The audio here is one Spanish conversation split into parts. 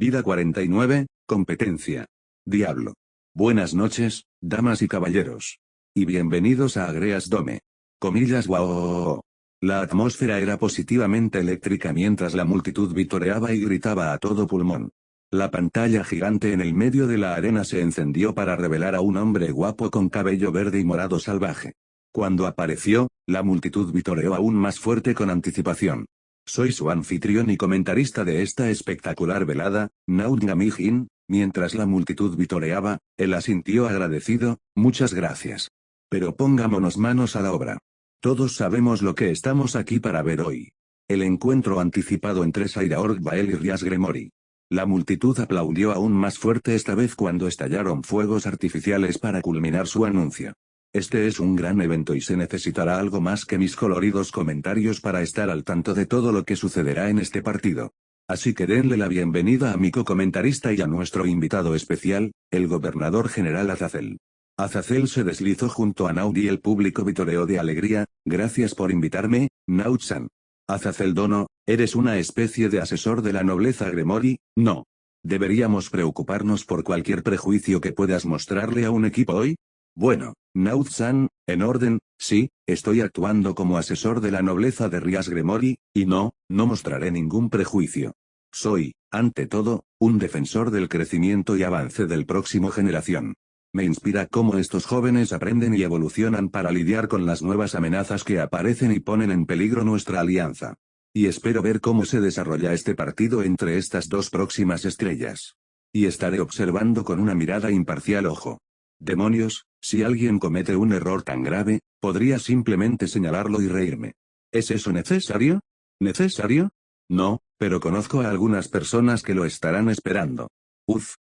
Vida 49, competencia. Diablo. Buenas noches, damas y caballeros. Y bienvenidos a Agreas Dome. Wow. La atmósfera era positivamente eléctrica mientras la multitud vitoreaba y gritaba a todo pulmón. La pantalla gigante en el medio de la arena se encendió para revelar a un hombre guapo con cabello verde y morado salvaje. Cuando apareció, la multitud vitoreó aún más fuerte con anticipación. Soy su anfitrión y comentarista de esta espectacular velada, Naut Gamijin. Mientras la multitud vitoreaba, él asintió agradecido, muchas gracias. Pero pongámonos manos a la obra. Todos sabemos lo que estamos aquí para ver hoy. El encuentro anticipado entre Saira Orgvael y Rias Gremory. La multitud aplaudió aún más fuerte esta vez cuando estallaron fuegos artificiales para culminar su anuncio. Este es un gran evento y se necesitará algo más que mis coloridos comentarios para estar al tanto de todo lo que sucederá en este partido. Así que denle la bienvenida a mi co-comentarista y a nuestro invitado especial, el gobernador general Azazel. Azazel se deslizó junto a Naut y el público vitoreó de alegría. Gracias por invitarme, Naut-san. Azazel Dono, ¿eres una especie de asesor de la nobleza Gremory? No. ¿Deberíamos preocuparnos por cualquier prejuicio que puedas mostrarle a un equipo hoy? Bueno, Naut-san, en orden, sí, estoy actuando como asesor de la nobleza de Rias Gremory, y no mostraré ningún prejuicio. Soy, ante todo, un defensor del crecimiento y avance del próximo generación. Me inspira cómo estos jóvenes aprenden y evolucionan para lidiar con las nuevas amenazas que aparecen y ponen en peligro nuestra alianza. Y espero ver cómo se desarrolla este partido entre estas dos próximas estrellas. Y estaré observando con una mirada imparcial. Ojo. Demonios, si alguien comete un error tan grave, podría simplemente señalarlo y reírme. ¿Es eso necesario? ¿Necesario? No, pero conozco a algunas personas que lo estarán esperando.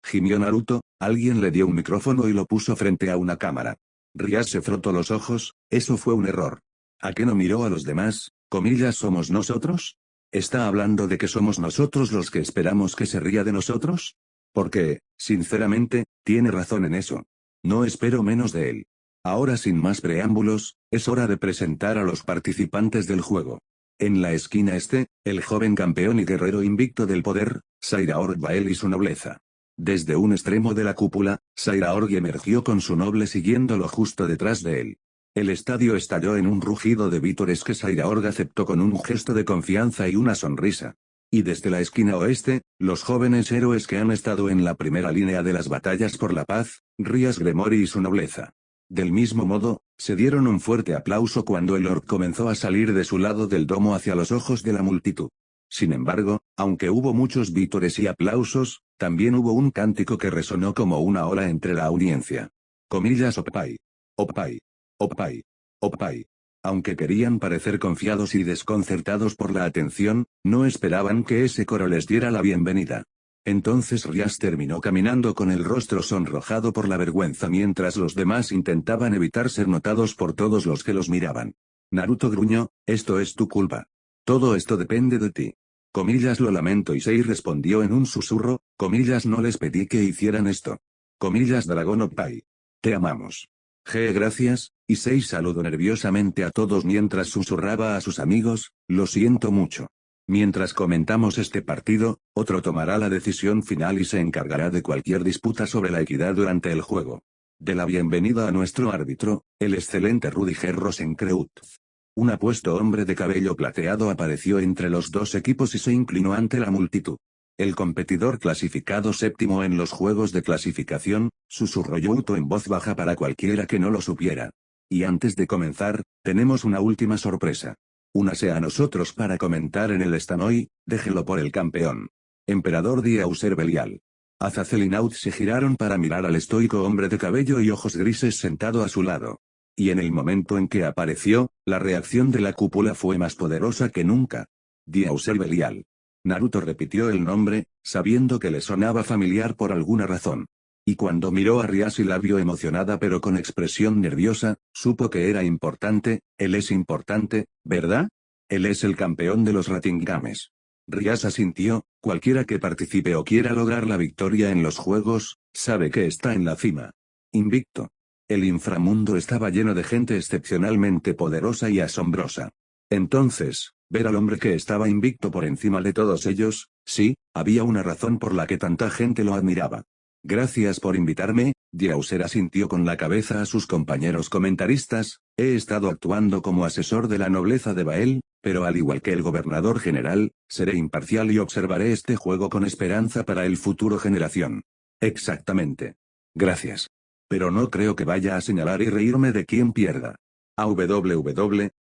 Gimió Naruto, alguien le dio un micrófono y lo puso frente a una cámara. Rias se frotó los ojos, eso fue un error. ¿A qué no miró a los demás? ¿Somos nosotros? ¿Está hablando de que somos nosotros los que esperamos que se ría de nosotros? Porque, sinceramente, tiene razón en eso. No espero menos de él. Ahora sin más preámbulos, es hora de presentar a los participantes del juego. En la esquina este, el joven campeón y guerrero invicto del poder, Saira Orgvael y su nobleza. Desde un extremo de la cúpula, Saira Org emergió con su noble siguiéndolo justo detrás de él. El estadio estalló en un rugido de vítores que Saira Org aceptó con un gesto de confianza y una sonrisa. Y desde la esquina oeste, los jóvenes héroes que han estado en la primera línea de las batallas por la paz, Rias Gremory y su nobleza. Del mismo modo, se dieron un fuerte aplauso cuando el orc comenzó a salir de su lado del domo hacia los ojos de la multitud. Sin embargo, aunque hubo muchos vítores y aplausos, también hubo un cántico que resonó como una ola entre la audiencia. Oppai. Oppai. Oppai. Oppai. Aunque querían parecer confiados y desconcertados por la atención, no esperaban que ese coro les diera la bienvenida. Entonces Rias terminó caminando con el rostro sonrojado por la vergüenza mientras los demás intentaban evitar ser notados por todos los que los miraban. Naruto gruñó, esto es tu culpa. Todo esto depende de ti. Lo lamento y Sei respondió en un susurro, no les pedí que hicieran esto. Dragón Oppai. Te amamos. Gracias, y Sei saludó nerviosamente a todos mientras susurraba a sus amigos, lo siento mucho. Mientras comentamos este partido, otro tomará la decisión final y se encargará de cualquier disputa sobre la equidad durante el juego. De la bienvenida a nuestro árbitro, el excelente Rudiger Rosenkreuz. Un apuesto hombre de cabello plateado apareció entre los dos equipos y se inclinó ante la multitud. El competidor clasificado séptimo en los juegos de clasificación, susurró Youto en voz baja para cualquiera que no lo supiera. Y antes de comenzar, tenemos una última sorpresa. Únase a nosotros para comentar en el stand hoy, déjelo por el campeón. Emperador Diauser Belial. Azazel y Naut se giraron para mirar al estoico hombre de cabello y ojos grises sentado a su lado. Y en el momento en que apareció, la reacción de la cúpula fue más poderosa que nunca. Diauser Belial. Naruto repitió el nombre, sabiendo que le sonaba familiar por alguna razón. Y cuando miró a Rias y la vio emocionada pero con expresión nerviosa, supo que era importante. Él es importante, ¿verdad? Él es el campeón de los Ratingames. Rias asintió, cualquiera que participe o quiera lograr la victoria en los juegos, sabe que está en la cima. Invicto. El inframundo estaba lleno de gente excepcionalmente poderosa y asombrosa. Entonces, Ver al hombre que estaba invicto por encima de todos ellos, sí, había una razón por la que tanta gente lo admiraba. Gracias por invitarme, Diauser asintió con la cabeza a sus compañeros comentaristas, he estado actuando como asesor de la nobleza de Bael, pero al igual que el gobernador general, seré imparcial y observaré este juego con esperanza para el futuro generación. Exactamente. Gracias. Pero no creo que vaya a señalar y reírme de quien pierda.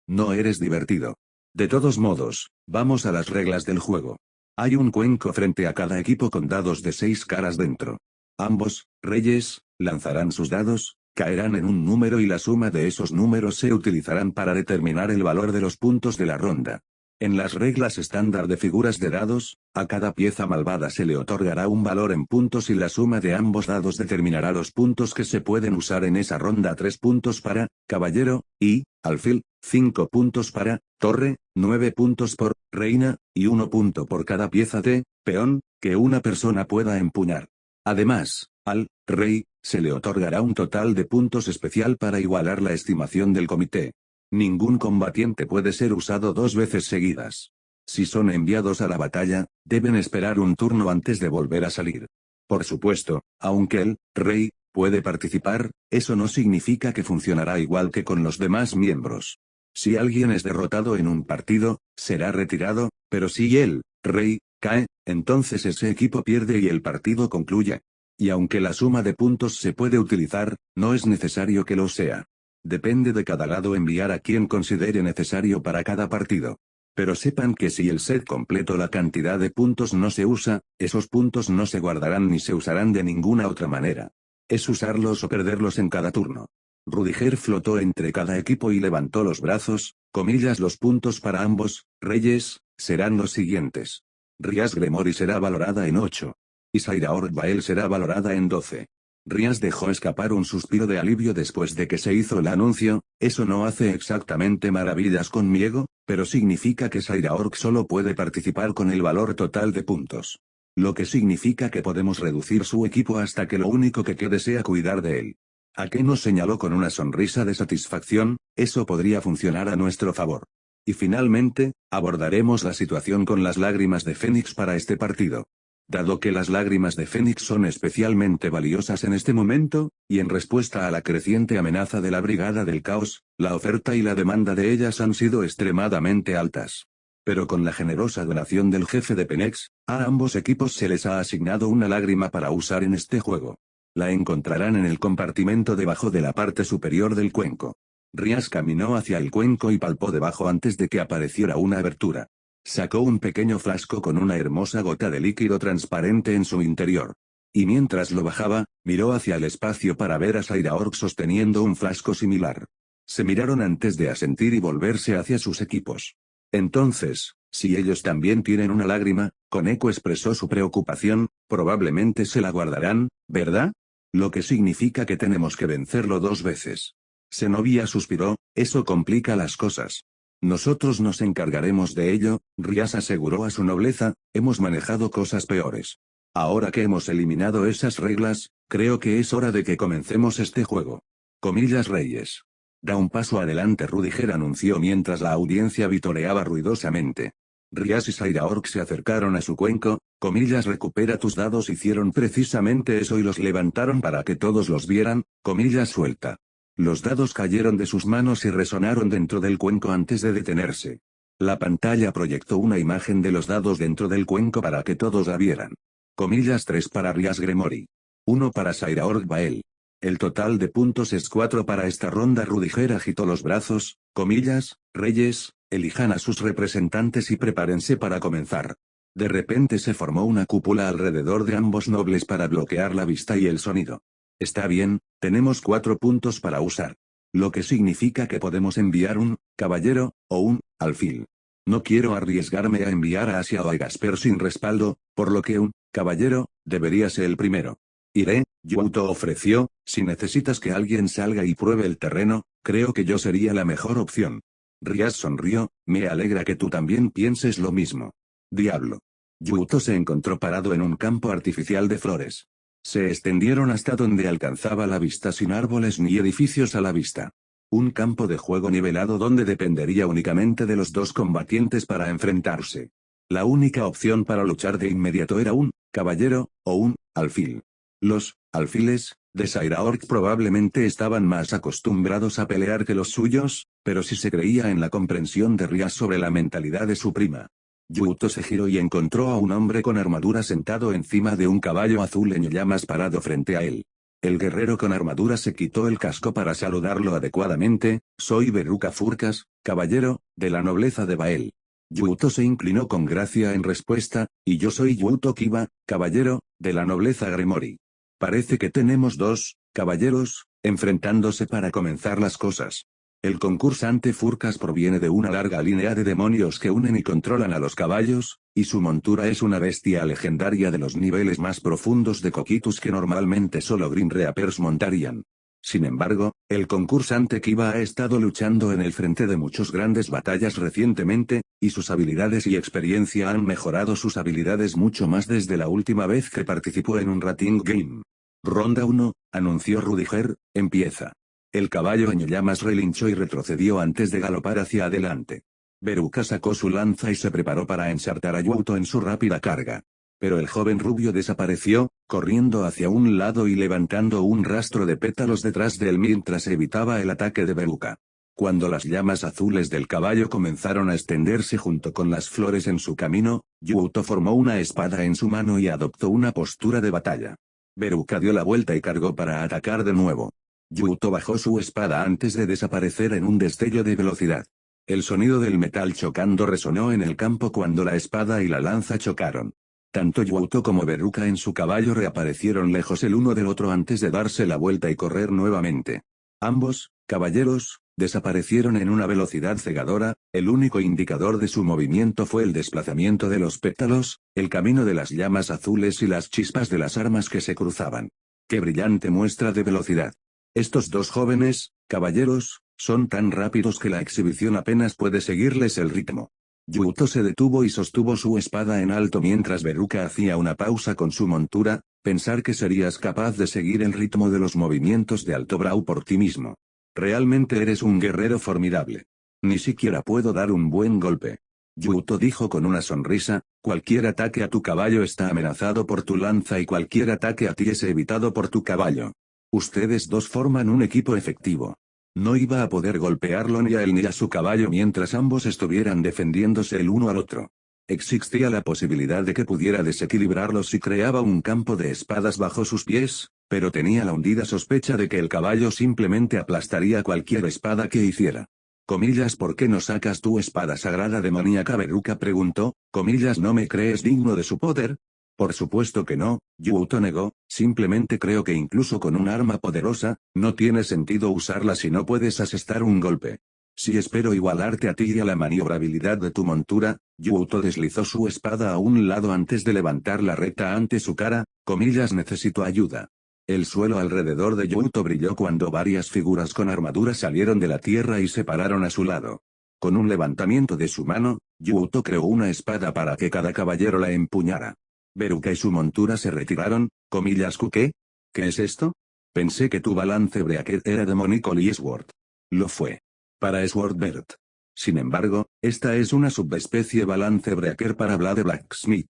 No eres divertido. De todos modos, vamos a las reglas del juego. Hay un cuenco frente a cada equipo con dados de 6 caras dentro. Ambos, reyes, lanzarán sus dados, caerán en un número y la suma de esos números se utilizarán para determinar el valor de los puntos de la ronda. En las reglas estándar de figuras de dados, a cada pieza malvada se le otorgará un valor en puntos y la suma de ambos dados determinará los puntos que se pueden usar en esa ronda. 3 puntos para caballero y alfil, 5 puntos para torre, 9 puntos por reina, y 1 punto por cada pieza de peón que una persona pueda empuñar. Además, al rey se le otorgará un total de puntos especial para igualar la estimación del comité. Ningún combatiente puede ser usado 2 veces seguidas. Si son enviados a la batalla, deben esperar un turno antes de volver a salir. Por supuesto, aunque el rey puede participar, eso no significa que funcionará igual que con los demás miembros. Si alguien es derrotado en un partido, será retirado, pero si el rey cae, entonces ese equipo pierde y el partido concluye. Y aunque la suma de puntos se puede utilizar, no es necesario que lo sea. Depende de cada lado enviar a quien considere necesario para cada partido. Pero sepan que si el set completo la cantidad de puntos no se usa, esos puntos no se guardarán ni se usarán de ninguna otra manera. Es usarlos o perderlos en cada turno. Rudiger flotó entre cada equipo y levantó los brazos, comillas los puntos para ambos, reyes, serán los siguientes. Rias Gremory será valorada en 8. Y Saira Orgvael será valorada en 12. Rias dejó escapar un suspiro de alivio después de que se hizo el anuncio, eso no hace exactamente maravillas conmigo, pero significa que Saira Org solo puede participar con el valor total de puntos. Lo que significa que podemos reducir su equipo hasta que lo único que quede sea cuidar de él. ¿A qué nos señaló con una sonrisa de satisfacción? Eso podría funcionar a nuestro favor. Y finalmente, abordaremos la situación con las lágrimas de Fénix para este partido. Dado que las lágrimas de Fénix son especialmente valiosas en este momento, y en respuesta a la creciente amenaza de la Brigada del Caos, la oferta y la demanda de ellas han sido extremadamente altas. Pero con la generosa donación del jefe de Penex, a ambos equipos se les ha asignado una lágrima para usar en este juego. La encontrarán en el compartimento debajo de la parte superior del cuenco. Rias caminó hacia el cuenco y palpó debajo antes de que apareciera una abertura. Sacó un pequeño frasco con una hermosa gota de líquido transparente en su interior. Y mientras lo bajaba, miró hacia el espacio para ver a Saira Org sosteniendo un frasco similar. Se miraron antes de asentir y volverse hacia sus equipos. Entonces, si ellos también tienen una lágrima, Koneko expresó su preocupación, probablemente se la guardarán, ¿verdad? Lo que significa que tenemos que vencerlo 2 veces. Zenobia suspiró, eso complica las cosas. Nosotros nos encargaremos de ello, Rias aseguró a su nobleza, hemos manejado cosas peores. Ahora que hemos eliminado esas reglas, creo que es hora de que comencemos este juego. Comillas reyes. Da un paso adelante Rudiger anunció mientras la audiencia vitoreaba ruidosamente. Rias y Saira Org se acercaron a su cuenco, comillas recupera tus dados hicieron precisamente eso y los levantaron para que todos los vieran, comillas suelta. Los dados cayeron de sus manos y resonaron dentro del cuenco antes de detenerse. La pantalla proyectó una imagen de los dados dentro del cuenco para que todos la vieran. Comillas 3 para Rias Gremory. 1 para Saira Org Bael. El total de puntos es 4 para esta ronda. Rudiger agitó los brazos, comillas, reyes, elijan a sus representantes y prepárense para comenzar. De repente se formó una cúpula alrededor de ambos nobles para bloquear la vista y el sonido. Está bien, tenemos 4 puntos para usar. Lo que significa que podemos enviar un caballero o un alfil. No quiero arriesgarme a enviar a Asia o a Gasper sin respaldo, por lo que un caballero debería ser el primero. Iré, Yuto ofreció, si necesitas que alguien salga y pruebe el terreno, creo que yo sería la mejor opción. Rias sonrió, me alegra que tú también pienses lo mismo. Diablo. Yuto se encontró parado en un campo artificial de flores. Se extendieron hasta donde alcanzaba la vista sin árboles ni edificios a la vista. Un campo de juego nivelado donde dependería únicamente de los dos combatientes para enfrentarse. La única opción para luchar de inmediato era un caballero o un alfil. Los alfiles de Sairaorc probablemente estaban más acostumbrados a pelear que los suyos, pero si se creía en la comprensión de Rias sobre la mentalidad de su prima. Yuto se giró y encontró a un hombre con armadura sentado encima de un caballo azul en llamas parado frente a él. El guerrero con armadura se quitó el casco para saludarlo adecuadamente. Soy Veruca Furcas, caballero, de la nobleza de Bael. Yuto se inclinó con gracia en respuesta, y yo soy Yuto Kiba, caballero, de la nobleza Gremori. Parece que tenemos dos caballeros enfrentándose para comenzar las cosas. El concursante Furcas proviene de una larga línea de demonios que unen y controlan a los caballos, y su montura es una bestia legendaria de los niveles más profundos de Coqutus que normalmente solo Grim Reapers montarían. Sin embargo, el concursante Kiba ha estado luchando en el frente de muchas grandes batallas recientemente, y sus habilidades y experiencia han mejorado sus habilidades mucho más desde la última vez que participó en un Rating Game. Ronda 1, anunció Rudiger, empieza. El caballo en llamas relinchó y retrocedió antes de galopar hacia adelante. Veruca sacó su lanza y se preparó para ensartar a Yuto en su rápida carga. Pero el joven rubio desapareció, corriendo hacia un lado y levantando un rastro de pétalos detrás de él mientras evitaba el ataque de Veruca. Cuando las llamas azules del caballo comenzaron a extenderse junto con las flores en su camino, Yuto formó una espada en su mano y adoptó una postura de batalla. Veruca dio la vuelta y cargó para atacar de nuevo. Yuto bajó su espada antes de desaparecer en un destello de velocidad. El sonido del metal chocando resonó en el campo cuando la espada y la lanza chocaron. Tanto Yuto como Veruca en su caballo reaparecieron lejos el uno del otro antes de darse la vuelta y correr nuevamente. Ambos, caballeros, desaparecieron en una velocidad cegadora. El único indicador de su movimiento fue el desplazamiento de los pétalos, el camino de las llamas azules y las chispas de las armas que se cruzaban. ¡Qué brillante muestra de velocidad! Estos dos jóvenes, caballeros, son tan rápidos que la exhibición apenas puede seguirles el ritmo. Yuto se detuvo y sostuvo su espada en alto mientras Veruca hacía una pausa con su montura. Pensar que serías capaz de seguir el ritmo de los movimientos de Alto Brau por ti mismo. Realmente eres un guerrero formidable. Ni siquiera puedo dar un buen golpe. Yuto dijo con una sonrisa, cualquier ataque a tu caballo está amenazado por tu lanza y cualquier ataque a ti es evitado por tu caballo. Ustedes dos forman un equipo efectivo. No iba a poder golpearlo ni a él ni a su caballo mientras ambos estuvieran defendiéndose el uno al otro. Existía la posibilidad de que pudiera desequilibrarlos si creaba un campo de espadas bajo sus pies, pero tenía la hundida sospecha de que el caballo simplemente aplastaría cualquier espada que hiciera. Comillas, ¿por qué no sacas tu espada sagrada demoníaca? Veruca preguntó, comillas, ¿no me crees digno de su poder? Por supuesto que no, Yuto negó, simplemente creo que incluso con un arma poderosa, no tiene sentido usarla si no puedes asestar un golpe. Si espero igualarte a ti y a la maniobrabilidad de tu montura, Yuto deslizó su espada a un lado antes de levantarla recta ante su cara, comillas, necesito ayuda. El suelo alrededor de Yuto brilló cuando varias figuras con armadura salieron de la tierra y se pararon a su lado. Con un levantamiento de su mano, Yuto creó una espada para que cada caballero la empuñara. Veruca y su montura se retiraron, comillas, ¿qué? ¿Qué es esto? Pensé que tu balance Breaker era demónico y Sword. Lo fue. Para Swordbert. Sin embargo, esta es una subespecie balance Breaker para Blade Blacksmith.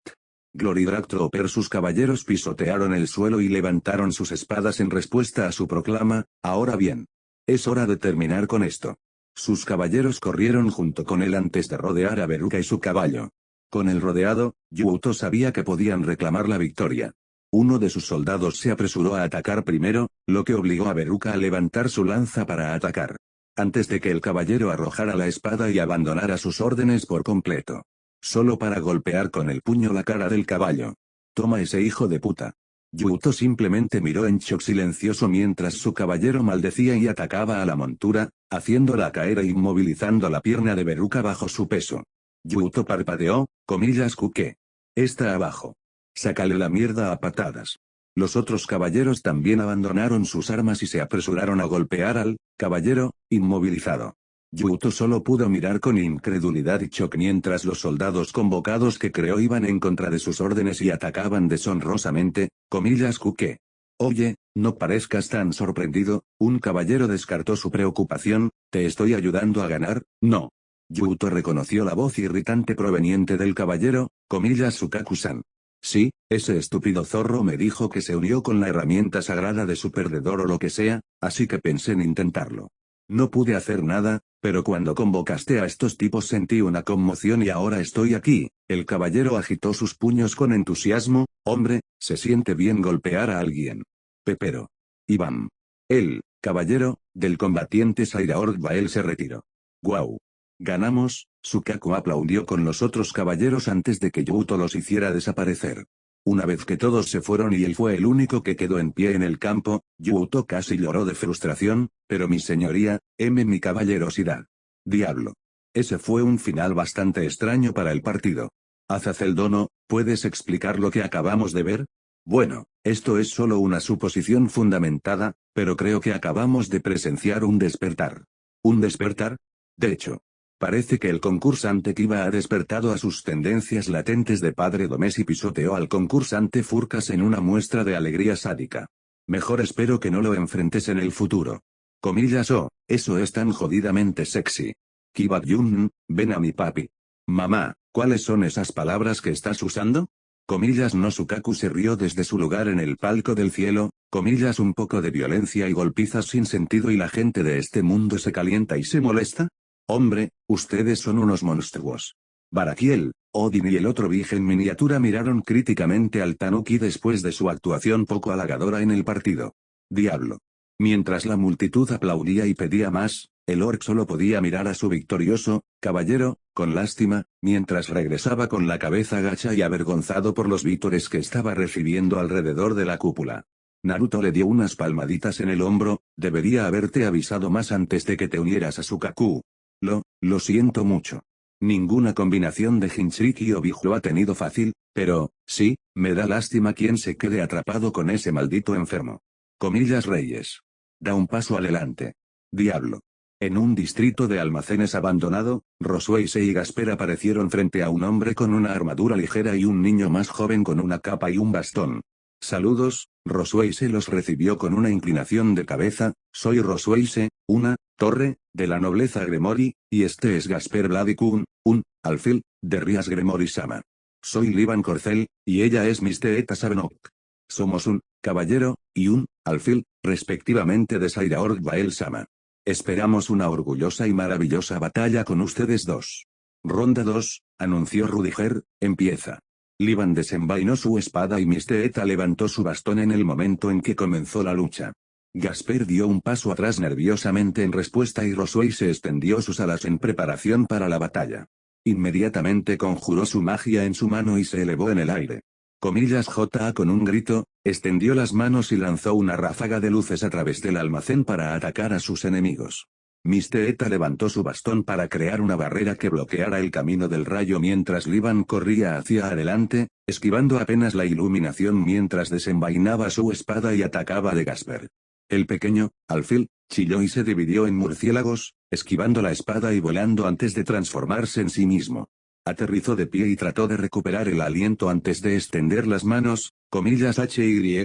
Gloridrag Trooper. Sus caballeros pisotearon el suelo y levantaron sus espadas en respuesta a su proclama. Ahora bien. Es hora de terminar con esto. Sus caballeros corrieron junto con él antes de rodear a Veruca y su caballo. Con el rodeado, Yuto sabía que podían reclamar la victoria. Uno de sus soldados se apresuró a atacar primero, lo que obligó a Veruca a levantar su lanza para atacar. Antes de que el caballero arrojara la espada y abandonara sus órdenes por completo. Solo para golpear con el puño la cara del caballo. Toma ese hijo de puta. Yuto simplemente miró en shock silencioso mientras su caballero maldecía y atacaba a la montura, haciéndola caer e inmovilizando la pierna de Veruca bajo su peso. Yuto parpadeó, comillas, ¿qué? Está abajo. Sácale la mierda a patadas. Los otros caballeros también abandonaron sus armas y se apresuraron a golpear al caballero inmovilizado. Yuto solo pudo mirar con incredulidad y shock mientras los soldados convocados que creó iban en contra de sus órdenes y atacaban deshonrosamente, comillas, ¿qué? Oye, no parezcas tan sorprendido, un caballero descartó su preocupación, ¿te estoy ayudando a ganar? No. Yuto reconoció la voz irritante proveniente del caballero, comillas Sukaku-san. Sí, ese estúpido zorro me dijo que se unió con la herramienta sagrada de su perdedor o lo que sea, así que pensé en intentarlo. No pude hacer nada, pero cuando convocaste a estos tipos sentí una conmoción y ahora estoy aquí. El caballero agitó sus puños con entusiasmo, hombre, se siente bien golpear a alguien. Pepero. Iván. El caballero, del combatiente Sairaord Bael se retiró. Guau. Ganamos, Sukaku aplaudió con los otros caballeros antes de que Yuto los hiciera desaparecer. Una vez que todos se fueron y él fue el único que quedó en pie en el campo, Yuto casi lloró de frustración, pero mi señoría, mi caballerosidad. Diablo. Ese fue un final bastante extraño para el partido. Azazeldono, ¿puedes explicar lo que acabamos de ver? Bueno, esto es solo una suposición fundamentada, pero creo que acabamos de presenciar un despertar. ¿Un despertar? De hecho, parece que el concursante Kiba ha despertado a sus tendencias latentes de padre domés y pisoteó al concursante Furcas en una muestra de alegría sádica. Mejor espero que no lo enfrentes en el futuro. Comillas eso es tan jodidamente sexy. Kiba Jun, ven a mi papi. Mamá, ¿cuáles son esas palabras que estás usando? Comillas no Sukaku se rió desde su lugar en el palco del cielo, comillas un poco de violencia y golpizas sin sentido y la gente de este mundo se calienta y se molesta. Hombre, ustedes son unos monstruos. Barakiel, Odin y el otro Big en miniatura miraron críticamente al Tanuki después de su actuación poco halagadora en el partido. Diablo. Mientras la multitud aplaudía y pedía más, el orc solo podía mirar a su victorioso caballero, con lástima, mientras regresaba con la cabeza gacha y avergonzado por los vítores que estaba recibiendo alrededor de la cúpula. Naruto le dio unas palmaditas en el hombro, debería haberte avisado más antes de que te unieras a Sukaku. Lo siento mucho. Ninguna combinación de Jinchuriki o Biju ha tenido fácil, pero, sí, me da lástima quien se quede atrapado con ese maldito enfermo. Comillas Reyes. Da un paso adelante. Diablo. En un distrito de almacenes abandonado, Rosueise y Gasper aparecieron frente a un hombre con una armadura ligera y un niño más joven con una capa y un bastón. Saludos, Rosueise los recibió con una inclinación de cabeza, soy Rosueise, una torre, de la nobleza Gremori, y este es Gasper Bladikun, un alfil, de Rias Gremori-sama. Soy Liban Corcel, y ella es Misteeta Sabenok. Somos un caballero y un alfil, respectivamente de Sairaord Bael-sama. Esperamos una orgullosa y maravillosa batalla con ustedes dos. Ronda 2, anunció Rudiger, empieza. Liban desenvainó su espada y Misteeta levantó su bastón en el momento en que comenzó la lucha. Gasper dio un paso atrás nerviosamente en respuesta y Rosueise extendió sus alas en preparación para la batalla. Inmediatamente conjuró su magia en su mano y se elevó en el aire. Comillas J con un grito, extendió las manos y lanzó una ráfaga de luces a través del almacén para atacar a sus enemigos. Misteeta levantó su bastón para crear una barrera que bloqueara el camino del rayo mientras Liban corría hacia adelante, esquivando apenas la iluminación mientras desenvainaba su espada y atacaba de Gasper. El pequeño, alfil, chilló y se dividió en murciélagos, esquivando la espada y volando antes de transformarse en sí mismo. Aterrizó de pie y trató de recuperar el aliento antes de extender las manos, comillas HY.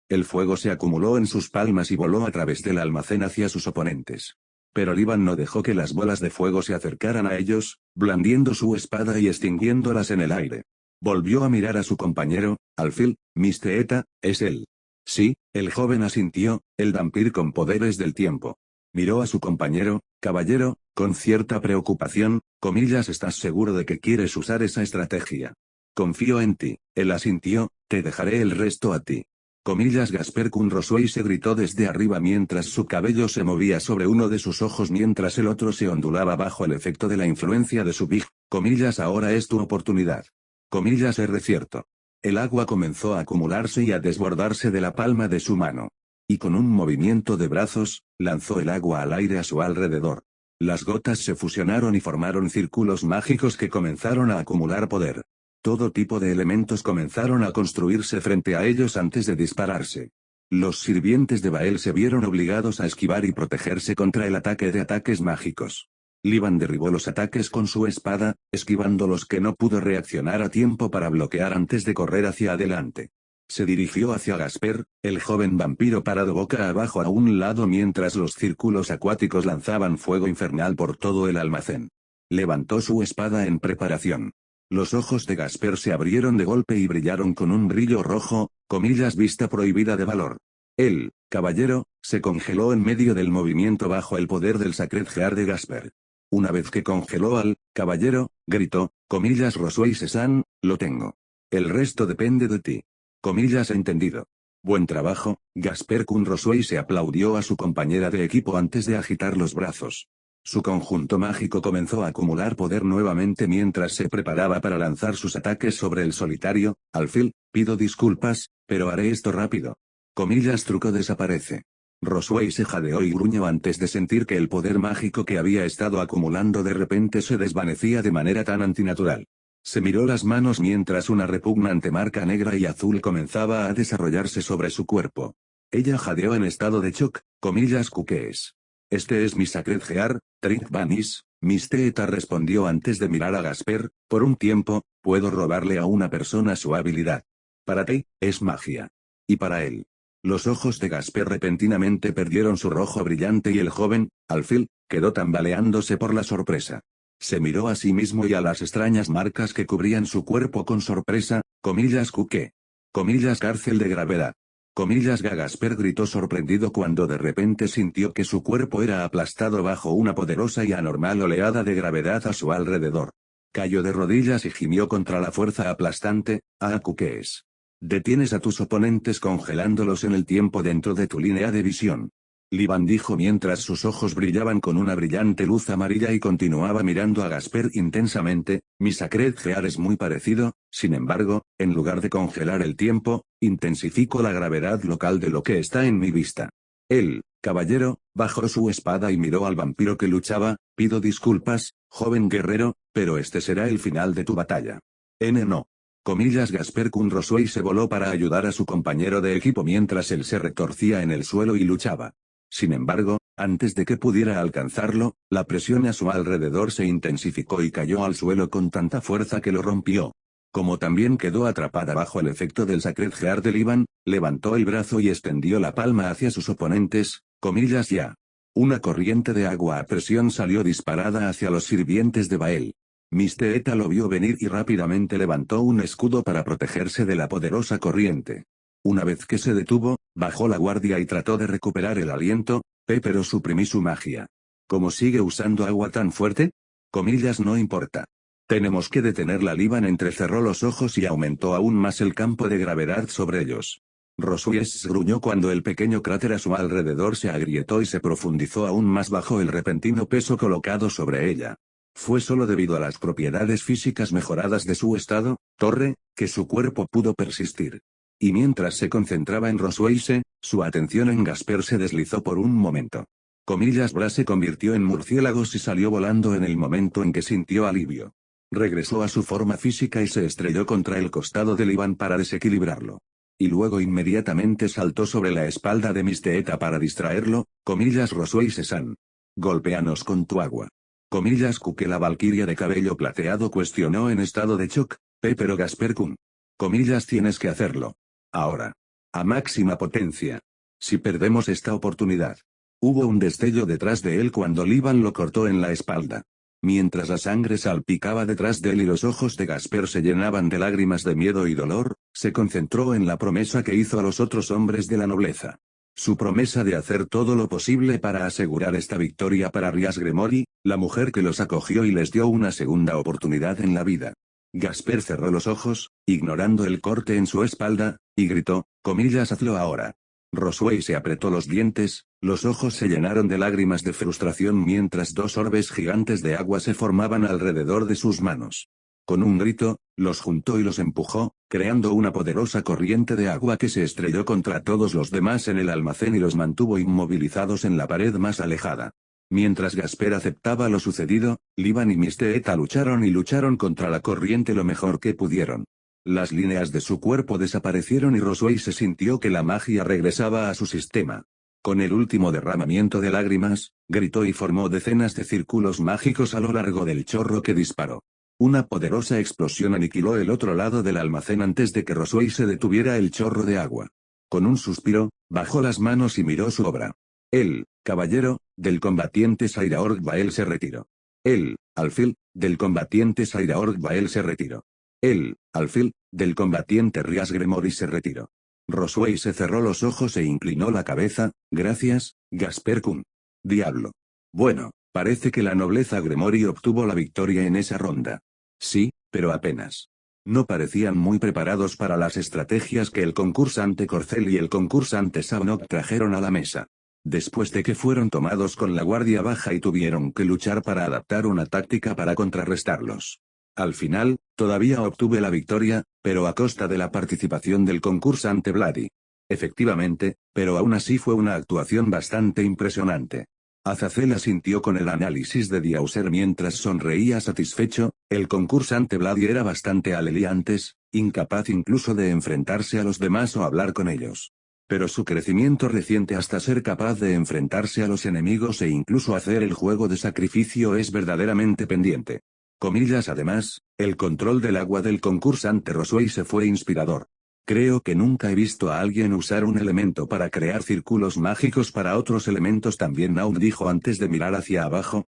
El fuego se acumuló en sus palmas y voló a través del almacén hacia sus oponentes. Pero Liban no dejó que las bolas de fuego se acercaran a ellos, blandiendo su espada y extinguiéndolas en el aire. Volvió a mirar a su compañero, alfil, Misteeta, es él. Sí, el joven asintió, el vampiro con poderes del tiempo. Miró a su compañero, caballero, con cierta preocupación, comillas ¿estás seguro de que quieres usar esa estrategia? Confío en ti, él asintió, te dejaré el resto a ti. Comillas Gasper Kun Rosueise gritó desde arriba mientras su cabello se movía sobre uno de sus ojos mientras el otro se ondulaba bajo el efecto de la influencia de su big, comillas ahora es tu oportunidad. Comillas cierto. El agua comenzó a acumularse y a desbordarse de la palma de su mano. Y con un movimiento de brazos, lanzó el agua al aire a su alrededor. Las gotas se fusionaron y formaron círculos mágicos que comenzaron a acumular poder. Todo tipo de elementos comenzaron a construirse frente a ellos antes de dispararse. Los sirvientes de Bael se vieron obligados a esquivar y protegerse contra el ataque de ataques mágicos. Liban derribó los ataques con su espada, esquivando los que no pudo reaccionar a tiempo para bloquear antes de correr hacia adelante. Se dirigió hacia Gasper, el joven vampiro parado boca abajo a un lado mientras los círculos acuáticos lanzaban fuego infernal por todo el almacén. Levantó su espada en preparación. Los ojos de Gasper se abrieron de golpe y brillaron con un brillo rojo, comillas vista prohibida de valor. El caballero se congeló en medio del movimiento bajo el poder del Sacred Heart de Gasper. Una vez que congeló al caballero, gritó, comillas Roswell-Sesan, lo tengo. El resto depende de ti. Comillas entendido. Buen trabajo, Gasper Kun Roswell se aplaudió a su compañera de equipo antes de agitar los brazos. Su conjunto mágico comenzó a acumular poder nuevamente mientras se preparaba para lanzar sus ataques sobre el solitario. Alfil, pido disculpas, pero haré esto rápido. Comillas truco desaparece. Roswell se jadeó y gruñó antes de sentir que el poder mágico que había estado acumulando de repente se desvanecía de manera tan antinatural. Se miró las manos mientras una repugnante marca negra y azul comenzaba a desarrollarse sobre su cuerpo. Ella jadeó en estado de shock, comillas cuquees. Este es mi Sacred Heart, Trick Banis, Miss Theta respondió antes de mirar a Gasper, por un tiempo, puedo robarle a una persona su habilidad. Para ti, es magia. Y para él. Los ojos de Gasper repentinamente perdieron su rojo brillante y el joven, Alfil, quedó tambaleándose por la sorpresa. Se miró a sí mismo y a las extrañas marcas que cubrían su cuerpo con sorpresa, comillas cuque. Comillas cárcel de gravedad. Comillas Gasper gritó sorprendido cuando de repente sintió que su cuerpo era aplastado bajo una poderosa y anormal oleada de gravedad a su alrededor. Cayó de rodillas y gimió contra la fuerza aplastante. Cuques. Detienes a tus oponentes congelándolos en el tiempo dentro de tu línea de visión. Liban dijo mientras sus ojos brillaban con una brillante luz amarilla y continuaba mirando a Gasper intensamente, mi Sacred Heart es muy parecido, sin embargo, en lugar de congelar el tiempo, intensifico la gravedad local de lo que está en mi vista. El caballero bajó su espada y miró al vampiro que luchaba, pido disculpas, joven guerrero, pero este será el final de tu batalla. No. Comillas Gasper Kun Roswell se voló para ayudar a su compañero de equipo mientras él se retorcía en el suelo y luchaba. Sin embargo, antes de que pudiera alcanzarlo, la presión a su alrededor se intensificó y cayó al suelo con tanta fuerza que lo rompió. Como también quedó atrapada bajo el efecto del Sacred Heart de Liban, levantó el brazo y extendió la palma hacia sus oponentes, comillas ya. Una corriente de agua a presión salió disparada hacia los sirvientes de Bael. Miss Theta lo vio venir y rápidamente levantó un escudo para protegerse de la poderosa corriente. Una vez que se detuvo, bajó la guardia y trató de recuperar el aliento, pero suprimí su magia. ¿Cómo sigue usando agua tan fuerte? Comillas no importa. Tenemos que detenerla. Liban entrecerró los ojos y aumentó aún más el campo de gravedad sobre ellos. Roswell gruñó cuando el pequeño cráter a su alrededor se agrietó y se profundizó aún más bajo el repentino peso colocado sobre ella. Fue solo debido a las propiedades físicas mejoradas de su estado, torre, que su cuerpo pudo persistir. Y mientras se concentraba en Roswell, su atención en Gasper se deslizó por un momento. Comillas Bra se convirtió en murciélagos y salió volando en el momento en que sintió alivio. Regresó a su forma física y se estrelló contra el costado del Iván para desequilibrarlo. Y luego inmediatamente saltó sobre la espalda de Miss Theta para distraerlo, comillas Roswell-Sesan. Golpéanos con tu agua. Comillas Kuke la valquiria de cabello plateado cuestionó en estado de shock, pero Gasper Kun. Comillas tienes que hacerlo. Ahora. A máxima potencia. Si perdemos esta oportunidad. Hubo un destello detrás de él cuando Liban lo cortó en la espalda. Mientras la sangre salpicaba detrás de él y los ojos de Gasper se llenaban de lágrimas de miedo y dolor, se concentró en la promesa que hizo a los otros hombres de la nobleza. Su promesa de hacer todo lo posible para asegurar esta victoria para Rias Gremori, la mujer que los acogió y les dio una segunda oportunidad en la vida. Gasper cerró los ojos, ignorando el corte en su espalda, y gritó, comillas hazlo ahora. Roswell se apretó los dientes, los ojos se llenaron de lágrimas de frustración mientras dos orbes gigantes de agua se formaban alrededor de sus manos. Con un grito, los juntó y los empujó, creando una poderosa corriente de agua que se estrelló contra todos los demás en el almacén y los mantuvo inmovilizados en la pared más alejada. Mientras Gasper aceptaba lo sucedido, Liban y Miss Theta lucharon contra la corriente lo mejor que pudieron. Las líneas de su cuerpo desaparecieron y Roswell se sintió que la magia regresaba a su sistema. Con el último derramamiento de lágrimas, gritó y formó decenas de círculos mágicos a lo largo del chorro que disparó. Una poderosa explosión aniquiló el otro lado del almacén antes de que Roswell se detuviera el chorro de agua. Con un suspiro, bajó las manos y miró su obra. El caballero del combatiente Sairaorg Bael se retiró. El alfil del combatiente Sairaorg Bael se retiró. El alfil del combatiente Rias Gremory se retiró. Roswell se cerró los ojos e inclinó la cabeza. Gracias, Gasper Kun. Diablo. Bueno, parece que la nobleza Gremory obtuvo la victoria en esa ronda. Sí, pero apenas. No parecían muy preparados para las estrategias que el concursante Corcel y el concursante Sabnok trajeron a la mesa. Después de que fueron tomados con la guardia baja y tuvieron que luchar para adaptar una táctica para contrarrestarlos. Al final, todavía obtuve la victoria, pero a costa de la participación del concursante Vladi. Efectivamente, pero aún así fue una actuación bastante impresionante. Azazel asintió con el análisis de Diauser mientras sonreía satisfecho. El concursante Vladi era bastante antes, incapaz incluso de enfrentarse a los demás o hablar con ellos. Pero su crecimiento reciente hasta ser capaz de enfrentarse a los enemigos e incluso hacer el juego de sacrificio es verdaderamente pendiente. Además, el control del agua del concursante Roswell se fue inspirador. Creo que nunca he visto a alguien usar un elemento para crear círculos mágicos para otros elementos también. Naum dijo antes de mirar hacia abajo,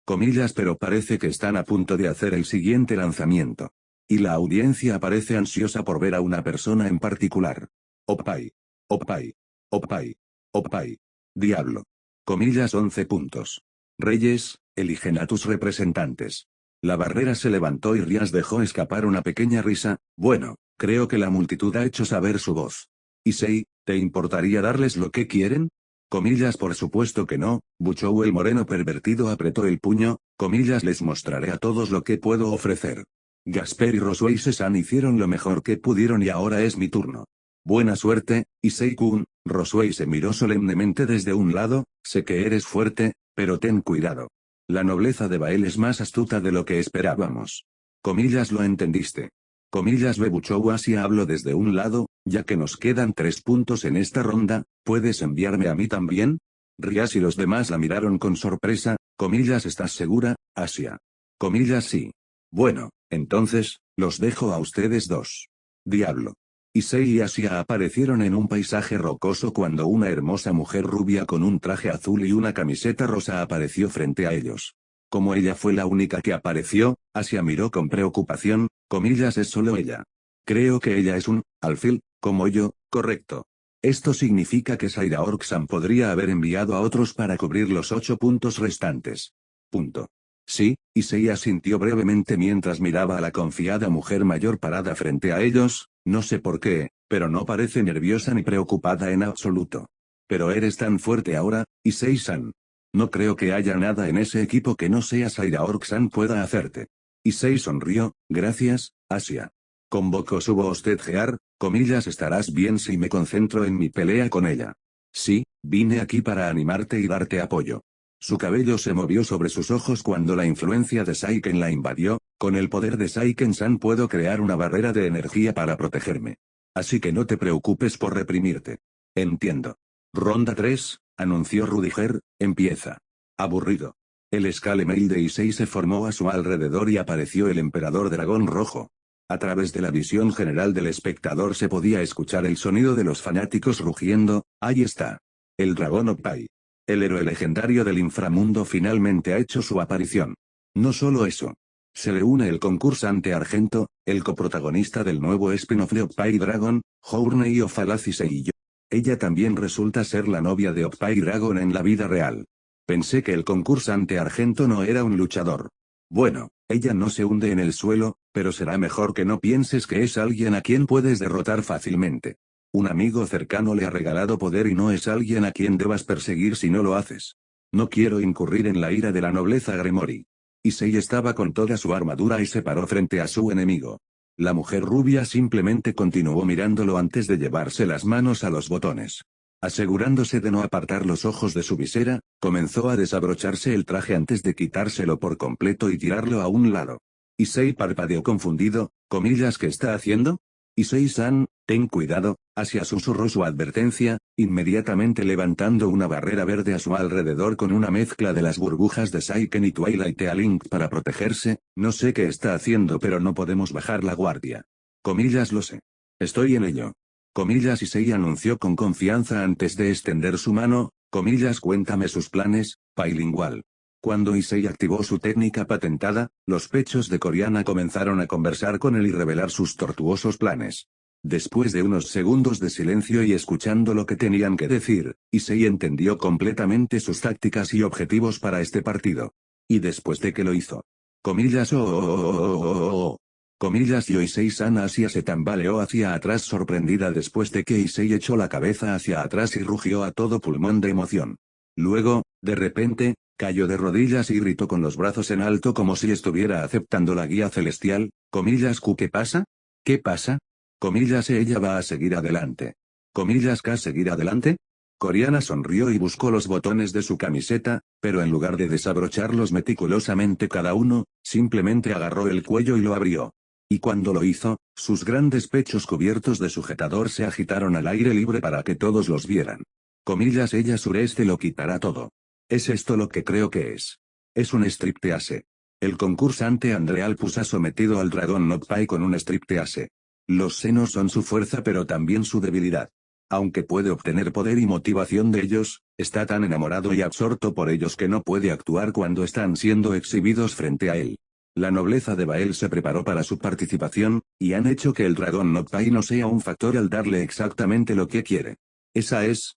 pero parece que están a punto de hacer el siguiente lanzamiento. Y la audiencia parece ansiosa por ver a una persona en particular. Oppai. Oppai. Oppai. Oppai. Diablo. 11 puntos. Reyes, eligen a tus representantes. La barrera se levantó y Rias dejó escapar una pequeña risa. Bueno, creo que la multitud ha hecho saber su voz. Issei, ¿te importaría darles lo que quieren? Por supuesto que no. Buchou el moreno pervertido apretó el puño. Les mostraré a todos lo que puedo ofrecer. Gasper y Roswell Sesan hicieron lo mejor que pudieron y ahora es mi turno. Buena suerte, Issei-kun. Roswell se miró solemnemente desde un lado. Sé que eres fuerte, pero ten cuidado. La nobleza de Bael es más astuta de lo que esperábamos. Lo entendiste. Bebuchou así hablo desde un lado, ya que nos quedan 3 puntos en esta ronda, ¿puedes enviarme a mí también? Rias y los demás la miraron con sorpresa. ¿Estás segura, Asia? Sí. Bueno, entonces, los dejo a ustedes dos. Diablo. Issei y Asia aparecieron en un paisaje rocoso cuando una hermosa mujer rubia con un traje azul y una camiseta rosa apareció frente a ellos. Como ella fue la única que apareció, Asia miró con preocupación. Es solo ella. Creo que ella es un alfil, como yo, correcto. Esto significa que Sairaorg-san podría haber enviado a otros para cubrir los 8 puntos restantes. Punto. Sí, Issei asintió brevemente mientras miraba a la confiada mujer mayor parada frente a ellos. No sé por qué, pero no parece nerviosa ni preocupada en absoluto. Pero eres tan fuerte ahora, Issei-san. No creo que haya nada en ese equipo que no sea Sairaorg-san pueda hacerte. Issei sonrió. Gracias, Asia. Convocó su voz Gear, estarás bien si me concentro en mi pelea con ella. Sí, vine aquí para animarte y darte apoyo. Su cabello se movió sobre sus ojos cuando la influencia de Saiken la invadió. Con el poder de Saiken-san puedo crear una barrera de energía para protegerme. Así que no te preocupes por reprimirte. Entiendo. Ronda 3, anunció Rudiger, empieza. Aburrido. El escalemail de Issei se formó a su alrededor y apareció el emperador dragón rojo. A través de la visión general del espectador se podía escuchar el sonido de los fanáticos rugiendo. Ahí está. El dragón Oppai. El héroe legendario del inframundo finalmente ha hecho su aparición. No solo eso. Se le une el concursante Argento, el coprotagonista del nuevo spin-off de Oppai Dragon, Journey of Alacis y yo. Ella también resulta ser la novia de Oppai Dragon en la vida real. Pensé que el concursante Argento no era un luchador. Bueno, ella no se hunde en el suelo, pero será mejor que no pienses que es alguien a quien puedes derrotar fácilmente. Un amigo cercano le ha regalado poder y no es alguien a quien debas perseguir si no lo haces. No quiero incurrir en la ira de la nobleza Gremory. Issei estaba con toda su armadura y se paró frente a su enemigo. La mujer rubia simplemente continuó mirándolo antes de llevarse las manos a los botones. Asegurándose de no apartar los ojos de su visera, comenzó a desabrocharse el traje antes de quitárselo por completo y tirarlo a un lado. Issei parpadeó confundido. ¿Qué está haciendo? Issei-san, ten cuidado, Asia susurró su advertencia. inmediatamente levantando una barrera verde a su alrededor con una mezcla de las burbujas de Saiken y Twilight Link para protegerse. No sé qué está haciendo, pero no podemos bajar la guardia. Comillas, lo sé. Estoy en ello. Comillas, Issei anunció con confianza antes de extender su mano. Comillas, cuéntame sus planes, Pailingual. Cuando Issei activó su técnica patentada, los pechos de Coriana comenzaron a conversar con él y revelar sus tortuosos planes. Después de unos segundos de silencio y escuchando lo que tenían que decir, Issei entendió completamente sus tácticas y objetivos para este partido. Y después de que lo hizo. Comillas, comillas, Issei-san Asia se tambaleó hacia atrás sorprendida después de que Issei echó la cabeza hacia atrás y rugió a todo pulmón de emoción. Luego, de repente, cayó de rodillas y gritó con los brazos en alto como si estuviera aceptando la guía celestial. Comillas, ¿qué pasa? ¿Qué pasa? Comillas, ella va a seguir adelante. Comillas, ¿K seguir adelante? Coriana sonrió y buscó los botones de su camiseta, pero en lugar de desabrocharlos meticulosamente cada uno, simplemente agarró el cuello y lo abrió. Y cuando lo hizo, sus grandes pechos cubiertos de sujetador se agitaron al aire libre para que todos los vieran. Comillas, ella sureste lo quitará todo. ¿Es esto lo que creo que es? Es un striptease. El concursante Andre Alpus ha sometido al dragón Notpai con un striptease. Los senos son su fuerza pero también su debilidad. Aunque puede obtener poder y motivación de ellos, está tan enamorado y absorto por ellos que no puede actuar cuando están siendo exhibidos frente a él. La nobleza de Bael se preparó para su participación, y han hecho que el dragón Notpai no sea un factor al darle exactamente lo que quiere. Esa es,